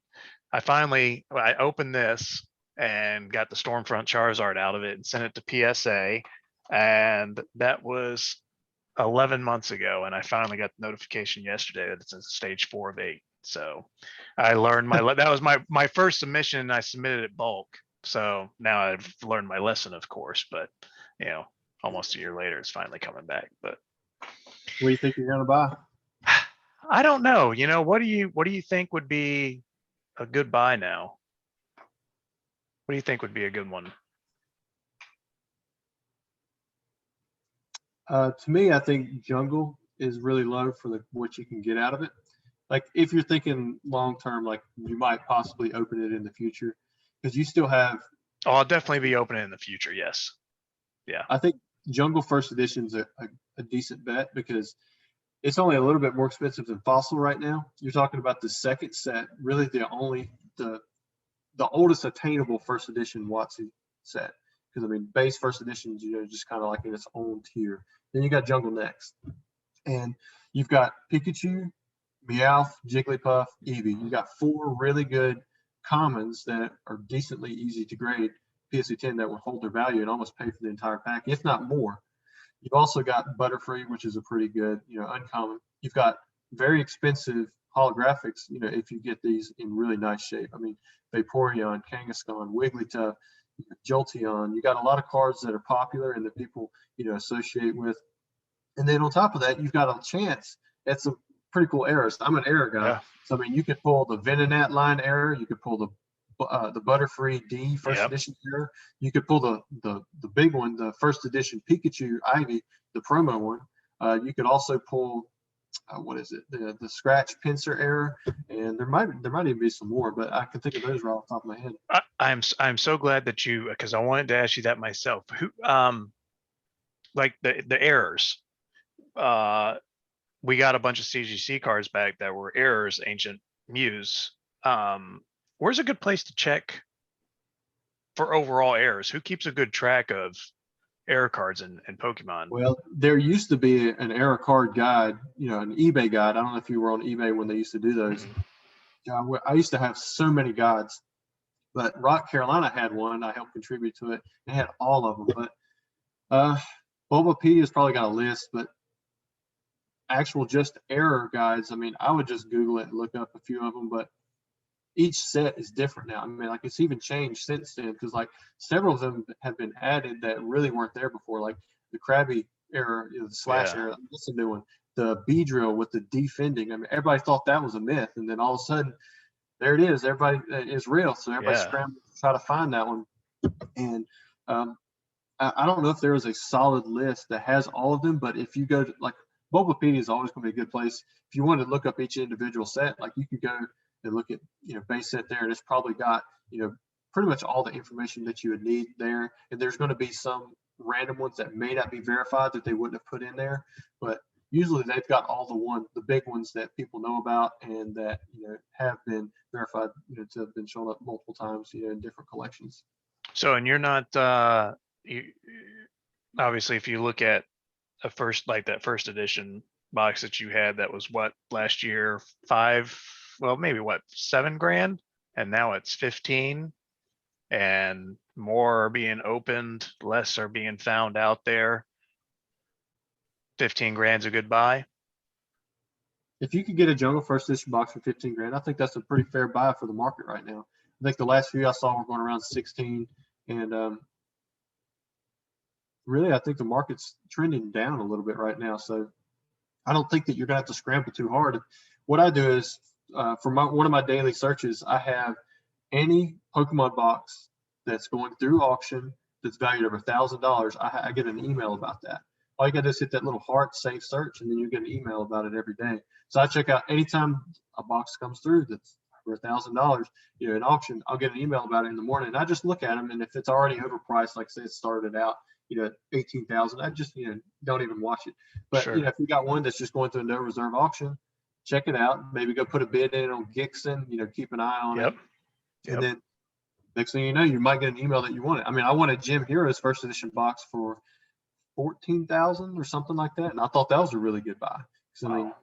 opened this and got the Storefront Charizard out of it and sent it to PSA. And that was 11 months ago. And I finally got the notification yesterday that it's in stage 4 of 8. So I learned that was my first submission and I submitted it bulk. So now I've learned my lesson, of course, but you know, almost a year later, it's finally coming back. But What do you think you're gonna buy? I don't know. You know, what do you think would be a good buy now? What do you think would be a good one? To me, I think jungle is really low for what you can get out of it. Like if you're thinking long term, like you might possibly open it in the future because you still have. Oh, I'll definitely be opening in the future. Yes. Yeah. I think jungle first edition's a decent bet because it's only a little bit more expensive than fossil right now. You're talking about the second set, really the oldest attainable first edition Watsu set. Because I mean, base first editions, just kind of like in its own tier. Then you got jungle next, and you've got Pikachu, Meowth, Jigglypuff, Eevee. You got 4 really good commons that are decently easy to grade PSA 10 that will hold their value and almost pay for the entire pack, if not more. You've also got Butterfree, which is a pretty good, uncommon. You've got very expensive holographics, if you get these in really nice shape. I mean, Vaporeon, Kangaskhan, Wigglytuff, Jolteon. You got a lot of cards that are popular and that people, associate with. And then on top of that, you've got a chance at some pretty cool errors. I'm an error guy. Yeah. So, I mean, you could pull the Venonat line error. You could pull the Butterfree D first edition error. You could pull the big one, the first edition Pikachu Ivy, the promo one. You could also pull what is it, the scratch pincer error, and there might even be some more, but I can think of those right off the top of my head. I'm so glad that you, because I wanted to ask you that myself. Who like the errors. We got a bunch of CGC cards back that were errors, Ancient Muse. Where's a good place to check for overall errors? Who keeps a good track of error cards in Pokemon? Well, there used to be an error card guide, an eBay guide. I don't know if you were on eBay when they used to do those. I used to have so many guides, but Rock Carolina had one. I helped contribute to it. It had all of them, but Bulbapedia's probably got a list, but actual just error guides, I mean, I would just Google it and look up a few of them, but each set is different now. I mean, like it's even changed since then because like several of them have been added that really weren't there before, like the Krabby error, the slash error. That's a new one. The Beedrill with the defending. I mean, everybody thought that was a myth, and then all of a sudden, there it is. Everybody is real, so everybody's scrambling to try to find that one. And I don't know if there is a solid list that has all of them, but if you go to like Bulbapedia is always going to be a good place. If you wanted to look up each individual set, like you could go and look at base set there, and it's probably got pretty much all the information that you would need there. And there's going to be some random ones that may not be verified that they wouldn't have put in there, but usually they've got all the big ones that people know about and that have been verified to have been shown up multiple times in different collections. So, and you're not obviously if you look at that first edition box that you had, that was what last year, maybe $7,000, and now it's 15, and more are being opened, less are being found out there. 15 grand's a good buy. If you could get a jungle first edition box for 15 grand, I think that's a pretty fair buy for the market right now. I think the last few I saw were going around 16, and really I think the market's trending down a little bit right now. So I don't think that you're gonna have to scramble too hard. What I do is for one of my daily searches, I have any Pokemon box that's going through auction that's valued over $1,000, I get an email about that. All you got to do is hit that little heart, save search, and then you get an email about it every day. So I check out anytime a box comes through that's for $1,000, in auction, I'll get an email about it in the morning. And I just look at them, and if it's already overpriced, like say it started out, at 18,000, I just don't even watch it. But Sure. if you got one that's just going through a no reserve auction, check it out. Maybe go put a bid in on Gixon. Keep an eye on it. Yep. And Yep. then next thing you know, you might get an email that you want it. I mean, I wanted Jim Heroes first edition box for 14,000 or something like that, and I thought that was a really good buy. 'Cause, I mean, Wow.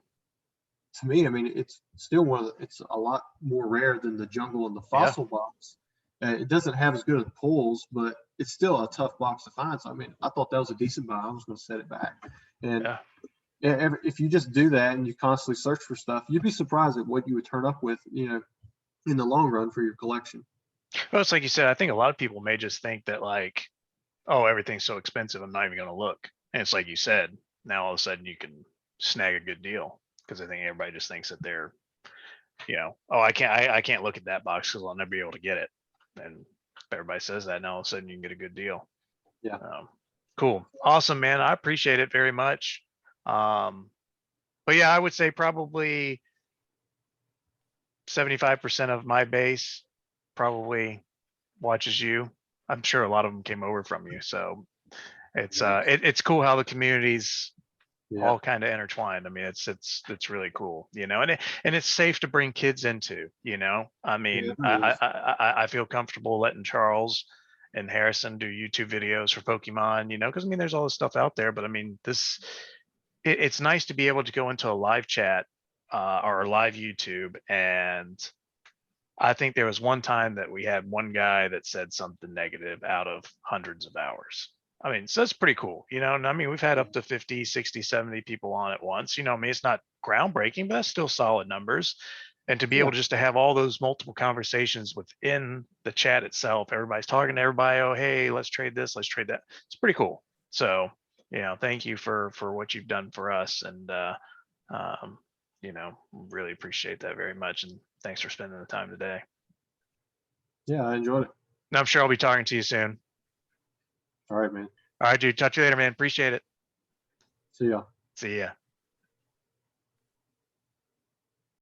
to me, I mean, it's still it's a lot more rare than the jungle and the Yeah. fossil box. It doesn't have as good of pulls, but it's still a tough box to find. So I mean, I thought that was a decent buy. I was going to set it back. And Yeah. if you just do that and you constantly search for stuff, you'd be surprised at what you would turn up with, in the long run for your collection. Well, it's like you said, I think a lot of people may just think that like, oh, everything's so expensive, I'm not even gonna look. And it's like you said, now all of a sudden you can snag a good deal. Cause I think everybody just thinks that they're, oh, I can't look at that box because I'll never be able to get it. And if everybody says that, now all of a sudden you can get a good deal. Yeah. Cool. Awesome, man. I appreciate it very much. But yeah, I would say probably 75% of my base probably watches you. I'm sure a lot of them came over from you. So it's it's cool how the communities all kind of intertwined. I mean, it's really cool, and it's safe to bring kids into, I mean, I feel comfortable letting Charles and Harrison do YouTube videos for Pokemon, because I mean, there's all this stuff out there, but I mean, it's nice to be able to go into a live chat or a live YouTube. And I think there was one time that we had one guy that said something negative out of hundreds of hours. I mean, so that's pretty cool, and I mean, we've had up to 50, 60, 70 people on at once, I mean, it's not groundbreaking, but that's still solid numbers. And to be able just to have all those multiple conversations within the chat itself, everybody's talking to everybody, oh, hey, let's trade this, let's trade that. It's pretty cool. So, thank you for what you've done for us. And, really appreciate that very much. And thanks for spending the time today. Yeah, I enjoyed it. And I'm sure I'll be talking to you soon. All right, man. All right, dude. Talk to you later, man. Appreciate it. See ya. See ya.